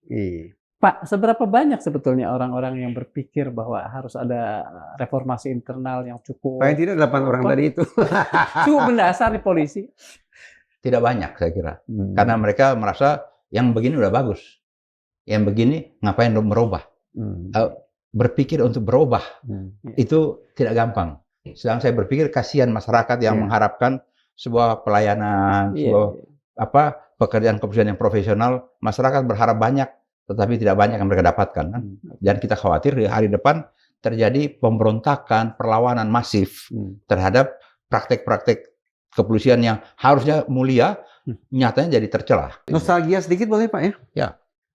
Iya. Pak, seberapa banyak sebetulnya orang-orang yang berpikir bahwa harus ada reformasi internal yang cukup Paling tidak 8 orang tadi itu. cukup mendasar di polisi? Tidak banyak saya kira. Karena mereka merasa yang begini udah bagus. Yang begini ngapain merubah? Berpikir untuk berubah itu tidak gampang. Sedang saya berpikir kasihan masyarakat yang mengharapkan sebuah pelayanan, sebuah pekerjaan-pekerjaan yang profesional. Masyarakat berharap banyak, tetapi tidak banyak yang mereka dapatkan. Dan kita khawatir di hari depan terjadi pemberontakan, perlawanan masif terhadap praktek-praktek kepolisian yang harusnya mulia, nyatanya jadi tercelah. Nostalgia sedikit boleh Pak ya? Ya.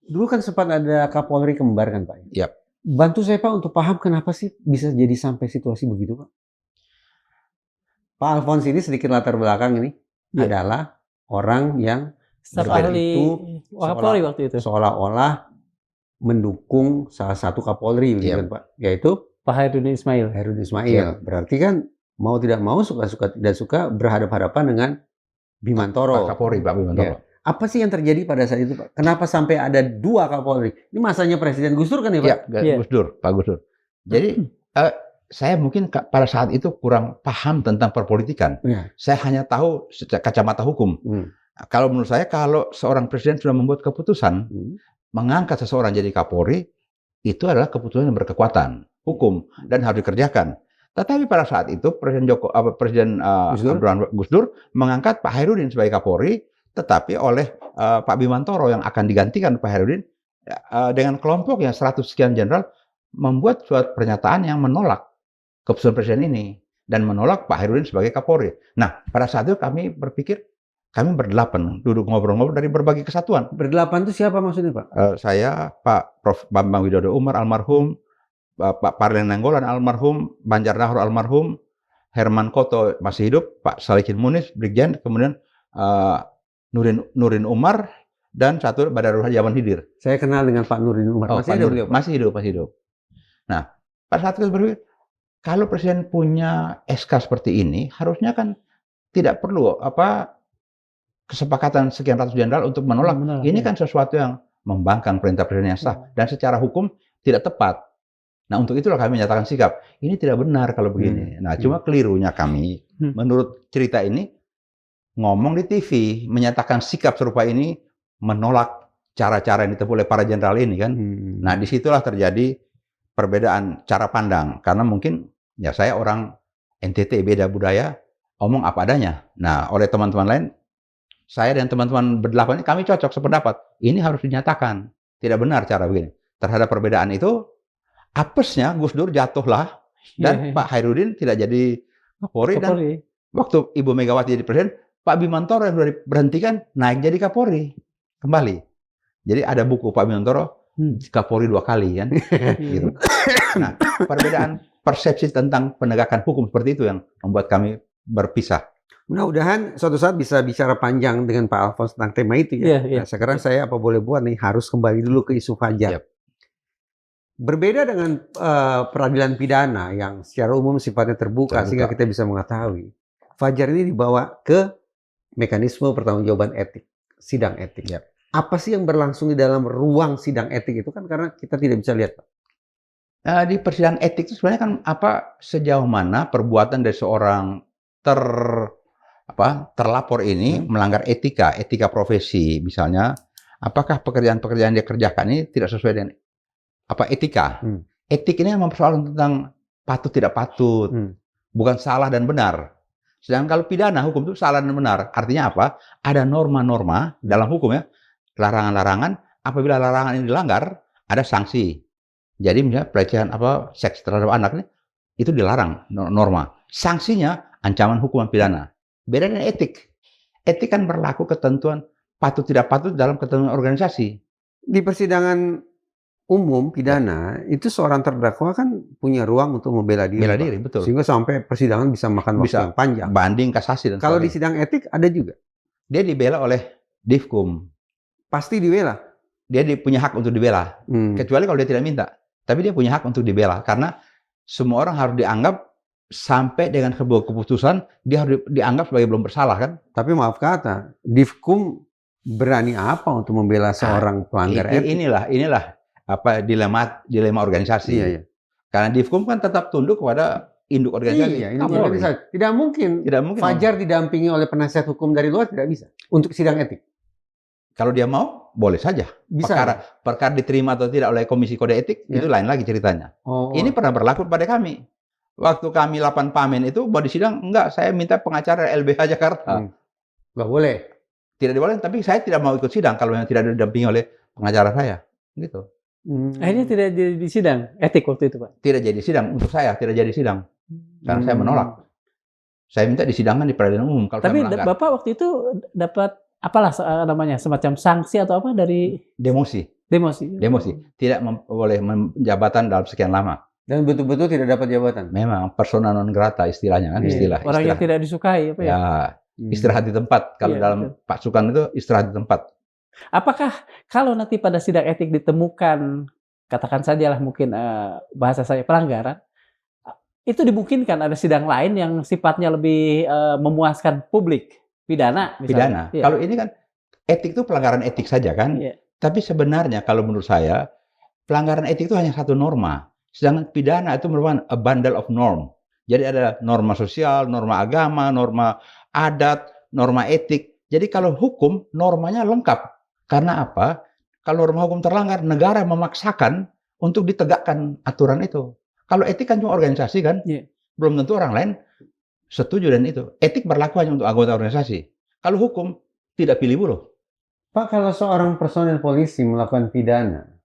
Dulu kan sempat ada Kapolri kembar kan Pak? Ya. Bantu saya Pak untuk paham kenapa sih bisa jadi sampai situasi begitu Pak? Pak Alphonse ini sedikit latar belakang ini adalah orang yang staf ahli Kapolri waktu itu seolah-olah mendukung salah satu Kapolri kan Pak, yaitu Pak Hairudin Ismail. Berarti kan mau tidak mau, suka-suka tidak suka berhadapan-hadapan dengan Bimantoro. Pak Kapolri, Pak Bimantoro. Apa sih yang terjadi pada saat itu Pak? Kenapa sampai ada 2 Kapolri? Ini masanya Presiden Gus Dur kan ya Pak? Pak Gus Dur. Jadi saya mungkin pada saat itu kurang paham tentang perpolitikan. Saya hanya tahu secara kacamata hukum. Kalau menurut saya, kalau seorang presiden sudah membuat keputusan mengangkat seseorang jadi Kapolri, itu adalah keputusan yang berkekuatan hukum dan harus dikerjakan. Tetapi pada saat itu Presiden Gus Dur mengangkat Pak Hairudin sebagai Kapolri, tetapi oleh Pak Bimantoro yang akan digantikan Pak Hairudin dengan kelompok yang 100 sekian jenderal membuat suatu pernyataan yang menolak keputusan presiden ini dan menolak Pak Hairudin sebagai Kapolri. Nah, pada saat itu kami berpikir, kami berdelapan duduk ngobrol-ngobrol dari berbagai kesatuan. Berdelapan itu siapa maksudnya Pak? Saya, Pak Prof. Bambang Widodo Umar almarhum, Pak Parlen Nanggolan almarhum, Banjar Nahor almarhum, Herman Koto masih hidup, Pak Salikin Munis Brigjen, kemudian Nurin Umar, dan satu Badarul Jaman Hidir. Saya kenal dengan Pak Nurin Umar. Masih hidup beliau? Masih hidup. Nah, pada saat itu berpikir, kalau presiden punya SK seperti ini, harusnya kan tidak perlu kesepakatan sekian ratus jenderal untuk menolak. Ini kan sesuatu yang membangkang perintah presiden yang sah dan secara hukum tidak tepat. Nah, untuk itulah kami menyatakan sikap. Ini tidak benar kalau begini. Nah, cuma kelirunya kami, menurut cerita ini, ngomong di TV, menyatakan sikap serupa ini, menolak cara-cara yang ditempuh oleh para jenderal ini kan. Nah, disitulah terjadi perbedaan cara pandang. Karena mungkin, ya saya orang NTT, beda budaya, omong apa adanya. Nah, oleh teman-teman lain, saya dan teman-teman berdelapan, kami cocok sependapat. Ini harus dinyatakan. Tidak benar cara begini. Terhadap perbedaan itu, apesnya Gus Dur jatuhlah. Dan Pak Hairudin tidak jadi Kapolri. Dan waktu Ibu Megawati jadi presiden, Pak Bimantoro yang sudah diberhentikan, naik jadi Kapolri. Kembali. Jadi ada buku Pak Bimantoro, Kapolri 2 kali kan. Gitu. Nah, perbedaan persepsi tentang penegakan hukum seperti itu yang membuat kami berpisah. Mudah-mudahan suatu saat bisa bicara panjang dengan Pak Alphonse tentang tema itu ya. Nah, sekarang saya apa boleh buat nih, harus kembali dulu ke isu Fajar. Berbeda dengan peradilan pidana yang secara umum sifatnya terbuka sehingga kita bisa mengetahui. Fajar ini dibawa ke mekanisme pertanggungjawaban etik, sidang etik. Apa sih yang berlangsung di dalam ruang sidang etik itu kan, karena kita tidak bisa lihat Pak. Di persidangan etik itu sebenarnya kan sejauh mana perbuatan dari seorang terlapor ini melanggar etika profesi misalnya, apakah pekerjaan-pekerjaan dia kerjakan ini tidak sesuai dengan etika. Etik ini mempersoalkan tentang patut tidak patut, bukan salah dan benar. Sedangkan kalau pidana hukum itu salah dan benar. Artinya apa? Ada norma-norma dalam hukum ya, larangan-larangan. Apabila larangan ini dilanggar, ada sanksi. Jadi misalnya pelecehan seks terhadap anak ini itu dilarang norma. Sanksinya ancaman hukuman pidana. Beda dengan etik. Etik kan berlaku ketentuan patut tidak patut dalam ketentuan organisasi. Di persidangan umum pidana itu seorang terdakwa kan punya ruang untuk membela diri. Bela diri, betul. Sehingga sampai persidangan bisa makan waktu yang panjang. Banding, kasasi dan kalau di sidang etik ada juga. Dia dibela oleh Divkum. Pasti dibela. Dia punya hak untuk dibela. Kecuali kalau dia tidak minta. Tapi dia punya hak untuk dibela karena semua orang harus dianggap sampai dengan sebuah keputusan dia harus dianggap sebagai belum bersalah kan? Tapi maaf kata, Divkum berani apa untuk membela seorang pelanggar etik? Inilah apa dilema organisasi. Iya, iya. Karena Divkum kan tetap tunduk kepada induk organisasi. Iya, induk organisasi. Tidak mungkin Fajar didampingi oleh penasihat hukum dari luar, tidak bisa untuk sidang etik. Kalau dia mau, boleh saja. Bisa. Perkara diterima atau tidak oleh Komisi Kode Etik, itu lain lagi ceritanya. Ini pernah berlaku pada kami. Waktu kami 8 Pamen itu, buat di sidang, enggak, saya minta pengacara LBH Jakarta. Enggak boleh. Tidak boleh, tapi saya tidak mau ikut sidang kalau yang tidak didampingi oleh pengacara saya. Gitu. Akhirnya tidak jadi di sidang etik waktu itu, Pak? Tidak jadi sidang, untuk saya tidak jadi sidang. Karena saya menolak. Saya minta disidangkan di peradilan umum. Kalau tapi Bapak waktu itu dapat apalah namanya, semacam sanksi atau apa dari demosi. Tidak boleh menjabatan dalam sekian lama. Dan betul-betul tidak dapat jabatan. Memang persona non grata istilahnya kan, orang yang tidak disukai apa ya? Ya, istirahat di tempat. Kalau dalam pasukan itu istirahat di tempat. Apakah kalau nanti pada sidang etik ditemukan, katakan sajalah mungkin bahasa saya pelanggaran, itu dimungkinkan ada sidang lain yang sifatnya lebih memuaskan publik, pidana misalnya? Pidana. Kalau ini kan etik itu pelanggaran etik saja kan. Tapi sebenarnya kalau menurut saya pelanggaran etik itu hanya satu norma. Sedangkan pidana itu merupakan a bundle of norm. Jadi ada norma sosial, norma agama, norma adat, norma etik. Jadi kalau hukum normanya lengkap. Karena apa? Kalau norma hukum terlanggar, negara memaksakan untuk ditegakkan aturan itu. Kalau etik kan cuma organisasi kan? Belum tentu orang lain setuju dan itu. Etik berlaku hanya untuk anggota organisasi. Kalau hukum tidak pilih bulu. Pak, kalau seorang personil polisi melakukan pidana,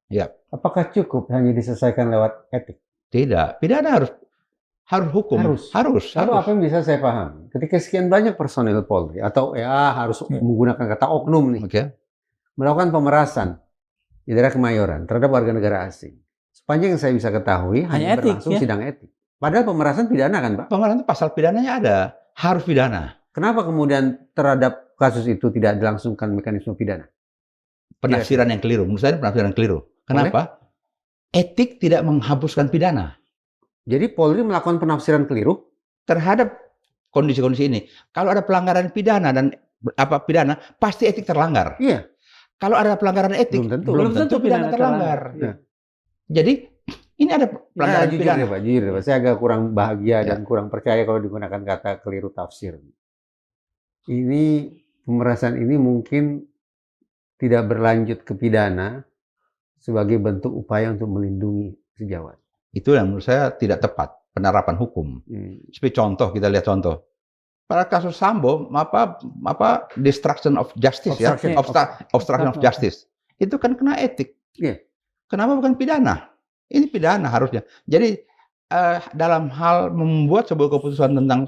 apakah cukup hanya diselesaikan lewat etik? Tidak. Pidana harus hukum. Harus. Lalu apa yang bisa saya paham? Ketika sekian banyak personil Polri, atau harus menggunakan kata oknum nih, melakukan pemerasan di daerah Kemayoran terhadap warga negara asing. Sepanjang yang saya bisa ketahui, hanya berlangsung sidang etik. Padahal pemerasan pidana kan, Pak? Pemerasan pasal pidananya ada. Harus pidana. Kenapa kemudian terhadap kasus itu tidak dilangsungkan mekanisme pidana? Penafsiran yang keliru. Menurut saya penafsiran keliru. Kenapa? Etik tidak menghapuskan pidana. Jadi Polri melakukan penafsiran keliru terhadap kondisi-kondisi ini. Kalau ada pelanggaran pidana dan pidana, pasti etik terlanggar. Iya. Kalau ada pelanggaran etik, belum tentu pidana terlanggar. Jadi ini ada pelanggaran pidana. Jujur, Pak. Saya agak kurang bahagia dan kurang percaya kalau digunakan kata keliru tafsir. Ini pemerasan ini mungkin tidak berlanjut ke pidana sebagai bentuk upaya untuk melindungi sejawat. Itu yang menurut saya tidak tepat penerapan hukum. Seperti contoh, kita lihat contoh. Pada kasus Sambo, destruction of justice, obstruction of justice. Itu kan kena etik. Kenapa bukan pidana? Ini pidana harusnya. Jadi dalam hal membuat sebuah keputusan tentang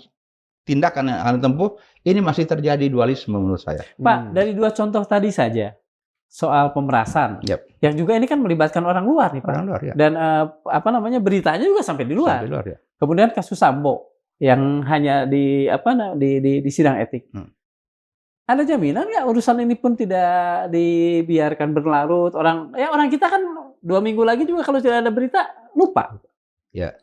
tindakan yang akan ditempuh, ini masih terjadi dualisme menurut saya. Pak, dari dua contoh tadi saja, soal pemerasan, yang juga ini kan melibatkan orang luar nih, Pak. Orang luar, Dan beritanya juga sampai di luar. Kemudian kasus Sambo yang hanya di sidang etik. Ada jaminan nggak urusan ini pun tidak dibiarkan berlarut? Orang kita kan 2 minggu lagi juga kalau tidak ada berita lupa. Ya,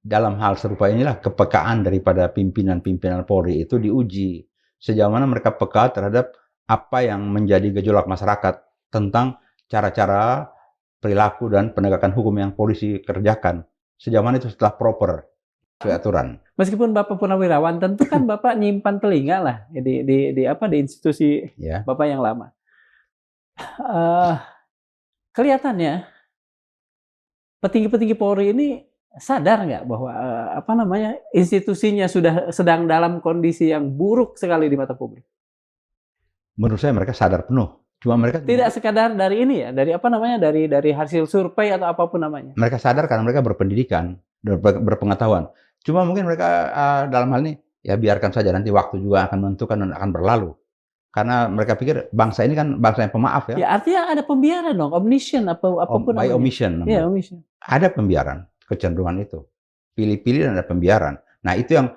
dalam hal serupa inilah kepekaan daripada pimpinan-pimpinan Polri itu diuji sejauh mana mereka peka terhadap apa yang menjadi gejolak masyarakat tentang cara-cara perilaku dan penegakan hukum yang polisi kerjakan. Sejauh mana itu setelah proper sesuai aturan. Meskipun Bapak Purnawirawan, tentu kan Bapak nyimpan telinga lah di institusi Bapak yang lama. Kelihatannya petinggi-petinggi Polri ini sadar nggak bahwa institusinya sudah sedang dalam kondisi yang buruk sekali di mata publik? Menurut saya mereka sadar penuh. Cuma mereka tidak sekadar dari ini dari hasil survei atau apapun namanya. Mereka sadar karena mereka berpendidikan, berpengetahuan. Cuma mungkin mereka dalam hal ini biarkan saja, nanti waktu juga akan menentukan dan akan berlalu. Karena mereka pikir bangsa ini kan bangsa yang pemaaf ya. Artinya ada pembiaran dong, omniscient apapun by omission. Iya, omission. Ada pembiaran, kecenderungan itu. Pilih-pilih dan ada pembiaran. Nah, itu yang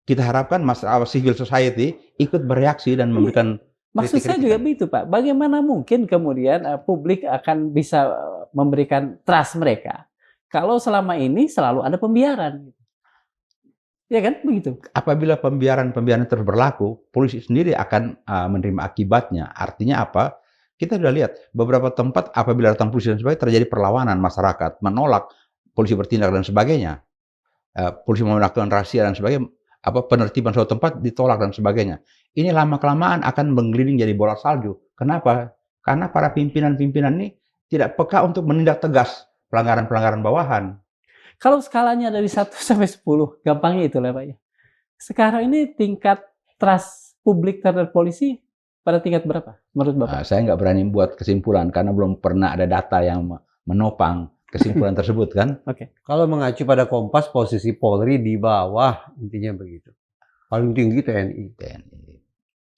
kita harapkan civil society ikut bereaksi dan memberikan maksud saya juga begitu, Pak. Bagaimana mungkin kemudian publik akan bisa memberikan trust mereka kalau selama ini selalu ada pembiaran? Ya kan, begitu. Apabila pembiaran terus berlaku, polisi sendiri akan menerima akibatnya. Artinya apa? Kita sudah lihat beberapa tempat apabila datang polisi dan sebagainya terjadi perlawanan masyarakat, menolak polisi bertindak dan sebagainya. Polisi melakukan razia dan sebagainya, penertiban suatu tempat ditolak dan sebagainya. Ini lama-kelamaan akan menggelinding jadi bola salju. Kenapa? Karena para pimpinan-pimpinan ini tidak peka untuk menindak tegas pelanggaran-pelanggaran bawahan. Kalau skalanya dari 1 sampai 10, gampangnya itu lah Pak ya. Sekarang ini tingkat trust publik terhadap polisi pada tingkat berapa menurut Bapak? Saya nggak berani buat kesimpulan karena belum pernah ada data yang menopang kesimpulan tersebut kan. Oke. Kalau mengacu pada Kompas, posisi Polri di bawah, intinya begitu. Paling tinggi TNI.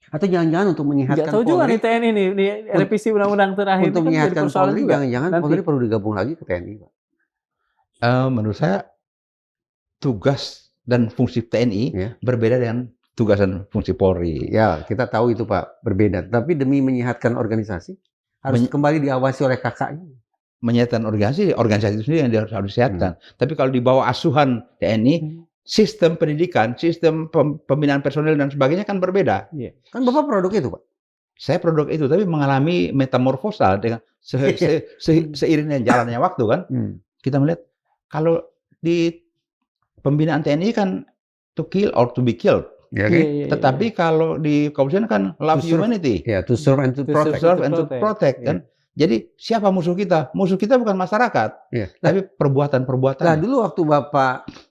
Atau jangan-jangan untuk menyehatkan Nggak tahu juga nih TNI nih, revisi undang-undang terakhir untuk kan menyehatkan Polri, jangan-jangan nanti. Polri perlu digabung lagi ke TNI, Pak. Menurut saya tugas dan fungsi TNI berbeda dengan tugas dan fungsi Polri. Ya, kita tahu itu Pak, berbeda. Tapi demi menyehatkan organisasi, harus kembali diawasi oleh kakaknya. Menyehatkan organisasi itu sendiri yang harus disehatkan. Tapi kalau di bawah asuhan TNI, sistem pendidikan, sistem pembinaan personel dan sebagainya kan berbeda. Kan Bapak produk itu Pak? Saya produk itu, tapi mengalami metamorfosa dengan seiringnya jalannya waktu kan. Kita melihat kalau di pembinaan TNI kan to kill or to be killed. Tetapi kalau di kepolisian kan love humanity. To serve and to protect. To serve and to protect kan. Jadi siapa musuh kita? Musuh kita bukan masyarakat, tapi perbuatan-perbuatan. Nah dulu waktu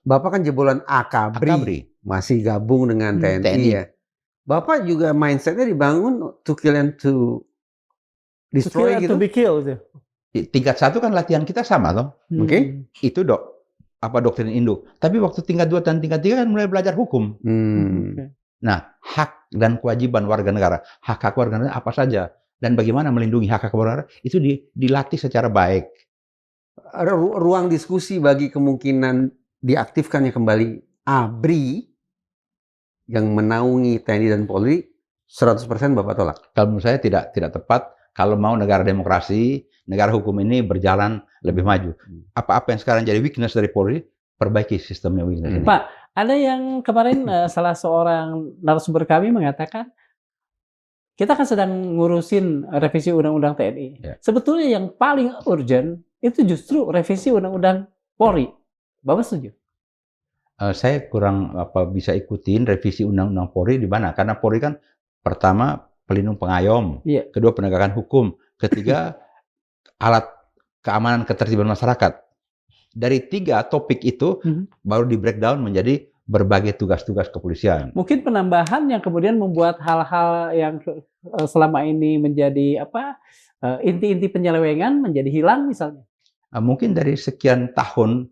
Bapak kan jebolan Akabri, masih gabung dengan TNI ya. Bapak juga mindsetnya dibangun to kill and to destroy gitu. To be killed. Tingkat 1 kan latihan kita sama toh. Itu doktrin induk. Tapi waktu tingkat 2 dan tingkat 3 kan mulai belajar hukum. Nah, hak dan kewajiban warga negara, hak-hak warga negara apa saja dan bagaimana melindungi hak-hak warga negara itu dilatih secara baik. Ruang diskusi bagi kemungkinan diaktifkannya kembali ABRI yang menaungi TNI dan Polri 100% Bapak tolak. Kalau menurut saya tidak tepat. Kalau mau negara demokrasi, negara hukum ini berjalan lebih maju. Apa-apa yang sekarang jadi weakness dari Polri, perbaiki sistemnya weakness ini. Pak, ada yang kemarin salah seorang narasumber kami mengatakan, kita kan sedang ngurusin revisi undang-undang TNI. Sebetulnya yang paling urgent itu justru revisi undang-undang Polri. Bapak setuju? Saya kurang bisa ikutin revisi undang-undang Polri di mana? Karena Polri kan pertama pelindung pengayom, kedua penegakan hukum, ketiga alat keamanan ketertiban masyarakat. Dari 3 topik itu baru di breakdown menjadi berbagai tugas-tugas kepolisian. Mungkin penambahan yang kemudian membuat hal-hal yang selama ini menjadi inti-inti penyelewengan menjadi hilang misalnya. Mungkin dari sekian tahun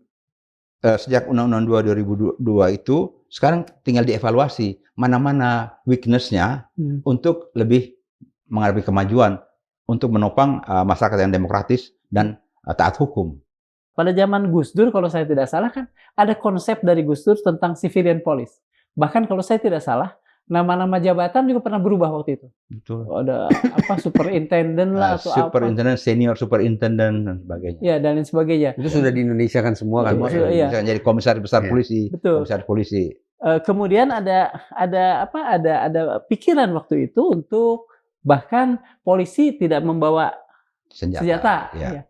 sejak Undang-Undang 2 2002 itu sekarang tinggal dievaluasi mana-mana weakness-nya untuk lebih menghadapi kemajuan untuk menopang masyarakat yang demokratis dan taat hukum. Pada zaman Gus Dur kalau saya tidak salah kan ada konsep dari Gus Dur tentang civilian police. Bahkan kalau saya tidak salah nama-nama jabatan juga pernah berubah waktu itu. Betul. Ada superintendent lah atau superintendent, senior superintendent dan sebagainya. Ya dan lain sebagainya. Itu sudah di Indonesia kan semua kan. Bisa jadi komisaris besar polisi. Betul. Komisaris polisi. Kemudian ada pikiran waktu itu untuk bahkan polisi tidak membawa senjata. Ya.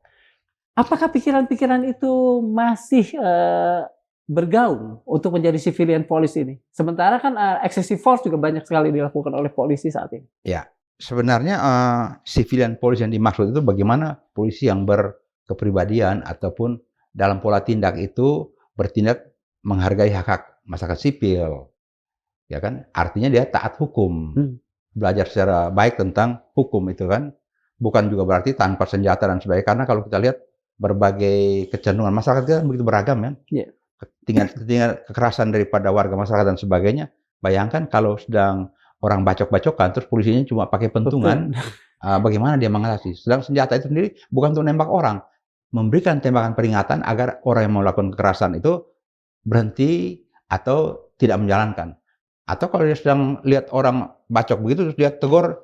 Apakah pikiran-pikiran itu masih bergaung untuk menjadi civilian police ini? Sementara kan excessive force juga banyak sekali dilakukan oleh polisi saat ini. Ya, sebenarnya civilian police yang dimaksud itu bagaimana polisi yang berkepribadian ataupun dalam pola tindak itu bertindak menghargai hak-hak masyarakat sipil, ya kan? Artinya dia taat hukum, belajar secara baik tentang hukum itu kan, bukan juga berarti tanpa senjata dan sebagainya. Karena kalau kita lihat berbagai kecenderungan masyarakat kita begitu beragam kan, tingkat kekerasan daripada warga masyarakat dan sebagainya. Bayangkan kalau sedang orang bacok-bacokan, terus polisinya cuma pakai pentungan, bagaimana dia mengatasi? Sedang senjata itu sendiri bukan untuk nembak orang, memberikan tembakan peringatan agar orang yang melakukan kekerasan itu berhenti atau tidak menjalankan. Atau kalau dia sedang lihat orang bacok begitu, terus dia tegur,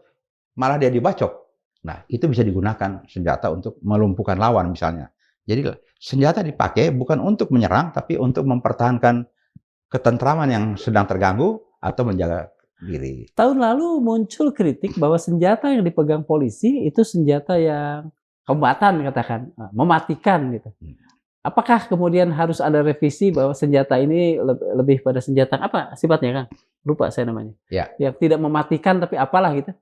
malah dia dibacok. Nah, itu bisa digunakan senjata untuk melumpuhkan lawan misalnya. Jadi senjata dipakai bukan untuk menyerang, tapi untuk mempertahankan ketentraman yang sedang terganggu atau menjaga diri. Tahun lalu muncul kritik bahwa senjata yang dipegang polisi itu senjata yang kombatan, katakan, mematikan gitu. Apakah kemudian harus ada revisi bahwa senjata ini lebih pada senjata apa sifatnya, Kang? Lupa saya namanya. Ya. Yang tidak mematikan tapi apalah gitu.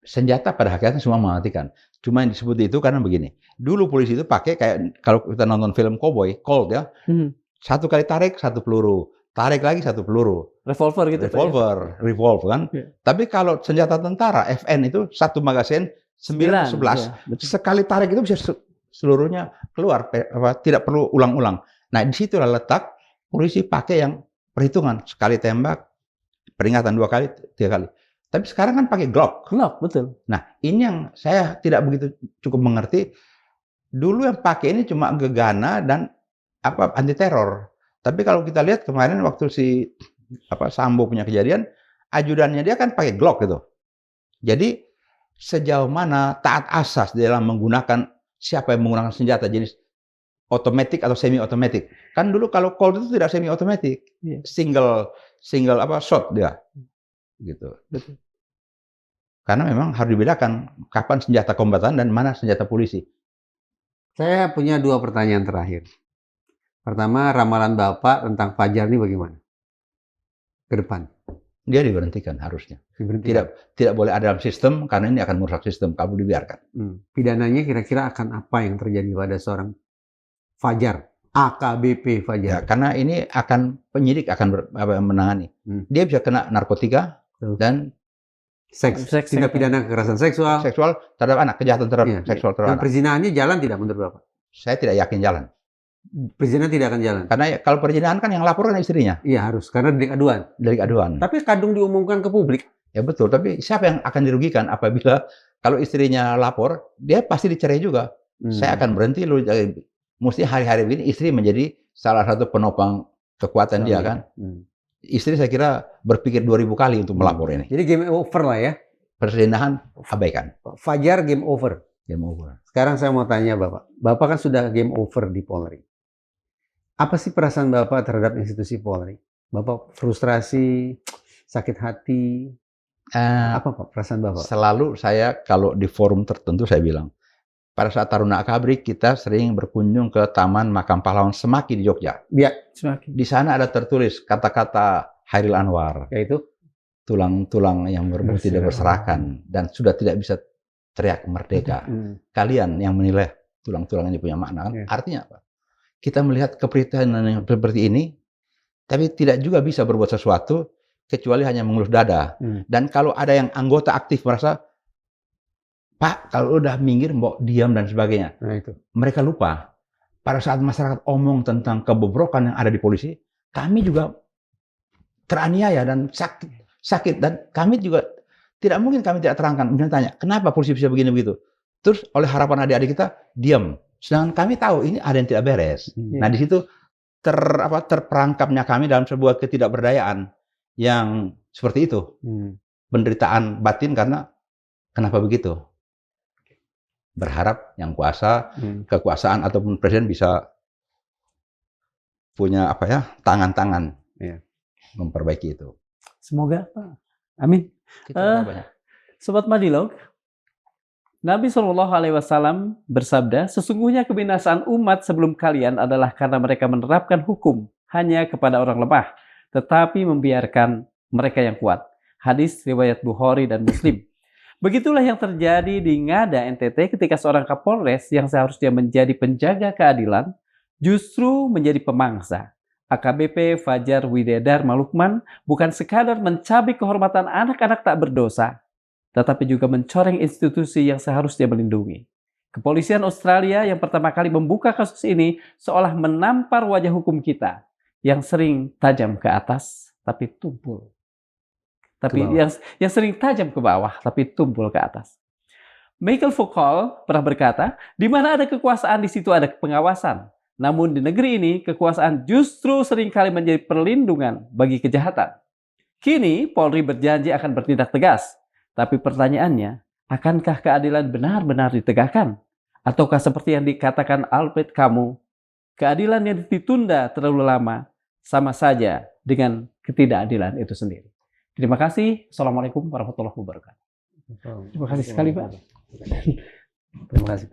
Senjata pada hakikatnya semua mematikan. Cuma yang disebut itu karena begini. Dulu polisi itu pakai kayak kalau kita nonton film cowboy, Colt ya. Satu kali tarik, satu peluru. Tarik lagi, satu peluru. Revolver gitu. Revolve kan. Ya. Tapi kalau senjata tentara, FN itu satu magasin 9 11. Ya, sekali tarik itu bisa seluruhnya keluar, tidak perlu ulang-ulang. Nah, disitulah letak polisi pakai yang perhitungan. Sekali tembak, peringatan 2 kali, 3 kali. Tapi sekarang kan pakai Glock. Glock, betul. Nah, ini yang saya tidak begitu cukup mengerti. Dulu yang pakai ini cuma gegana dan anti teror. Tapi kalau kita lihat kemarin waktu si Sambo punya kejadian, ajudannya dia kan pakai Glock gitu. Jadi sejauh mana taat asas dalam menggunakan siapa yang menggunakan senjata jenis otomatis atau semi otomatis. Kan dulu kalau Colt itu tidak semi otomatis. Single shot dia. Gitu. Betul. Karena memang harus dibedakan kapan senjata kombatan dan mana senjata polisi. Saya punya 2 pertanyaan terakhir. Pertama, ramalan Bapak tentang Fajar ini bagaimana? Ke depan. Dia diberhentikan harusnya. Tidak boleh ada dalam sistem karena ini akan merusak sistem kalau dibiarkan. Pidananya kira-kira akan apa yang terjadi pada seorang Fajar, AKBP Fajar? Ya, karena ini akan penyidik akan menangani. Dia bisa kena narkotika dan seks, tindak pidana kekerasan seksual terhadap anak, kejahatan terhadap seksual terhadap anak. Perzinahannya jalan tidak menurut Bapak? Saya tidak yakin jalan. Perzinahan tidak akan jalan. Karena kalau perzinahan kan yang lapor kan istrinya. Iya harus, karena delik aduan. Delik aduan. Tapi kadung diumumkan ke publik. Ya betul, tapi siapa yang akan dirugikan apabila kalau istrinya lapor, dia pasti dicerai juga. Saya akan berhenti, mesti hari-hari ini istri menjadi salah satu penopang kekuatan dia kan. Istri saya kira berpikir 2000 kali untuk melapor ini. Jadi game over lah ya. Perzinahan abaikan. Fajar game over. Game over. Sekarang saya mau tanya Bapak. Bapak kan sudah game over di Polri. Apa sih perasaan Bapak terhadap institusi Polri? Bapak frustrasi, sakit hati? Apa Pak perasaan Bapak? Selalu saya kalau di forum tertentu saya bilang, pada saat Taruna Akabri kita sering berkunjung ke Taman Makam Pahlawan Semaki di Jogja. Ya, Semaki. Di sana ada tertulis kata-kata Hairil Anwar. Yaitu? Tulang-tulang yang tidak berserakan dan sudah tidak bisa teriak merdeka. Kalian yang menilai tulang-tulang ini punya makna. Kan? Artinya apa? Kita melihat keprihatinan yang seperti ini, tapi tidak juga bisa berbuat sesuatu kecuali hanya mengelus dada. Dan kalau ada yang anggota aktif merasa, Pak, kalau udah minggir, mbok diam dan sebagainya. Nah, itu. Mereka lupa. Pada saat masyarakat omong tentang kebobrokan yang ada di polisi, kami juga teraniaya dan sakit. Dan kami juga tidak mungkin kami tidak terangkan. Misalnya tanya, kenapa polisi bisa begini begitu? Terus oleh harapan adik-adik kita, diam. Sedangkan kami tahu ini ada yang tidak beres. Nah di situ terperangkapnya kami dalam sebuah ketidakberdayaan yang seperti itu. Penderitaan batin karena kenapa begitu? Berharap yang kuasa, kekuasaan ataupun presiden bisa punya tangan-tangan memperbaiki itu. Semoga Pak. Amin. Sobat Madilog, Nabi SAW bersabda, sesungguhnya kebinasaan umat sebelum kalian adalah karena mereka menerapkan hukum hanya kepada orang lemah, tetapi membiarkan mereka yang kuat. Hadis riwayat Bukhari dan Muslim. Begitulah yang terjadi di Ngada, NTT ketika seorang Kapolres yang seharusnya menjadi penjaga keadilan justru menjadi pemangsa. AKBP Fajar Widedharma Lukman bukan sekadar mencabik kehormatan anak-anak tak berdosa, tetapi juga mencoreng institusi yang seharusnya melindungi. Kepolisian Australia yang pertama kali membuka kasus ini seolah menampar wajah hukum kita yang sering tajam ke atas tapi tumpul. Tapi yang sering tajam ke bawah tapi tumpul ke atas. Michael Foucault pernah berkata, di mana ada kekuasaan di situ ada pengawasan. Namun di negeri ini kekuasaan justru seringkali menjadi perlindungan bagi kejahatan. Kini Polri berjanji akan bertindak tegas. Tapi pertanyaannya, akankah keadilan benar-benar ditegakkan? Ataukah seperti yang dikatakan Albert Camus, keadilan yang ditunda terlalu lama sama saja dengan ketidakadilan itu sendiri. Terima kasih. Assalamualaikum warahmatullahi wabarakatuh. Terima kasih sekali, Pak. Terima kasih.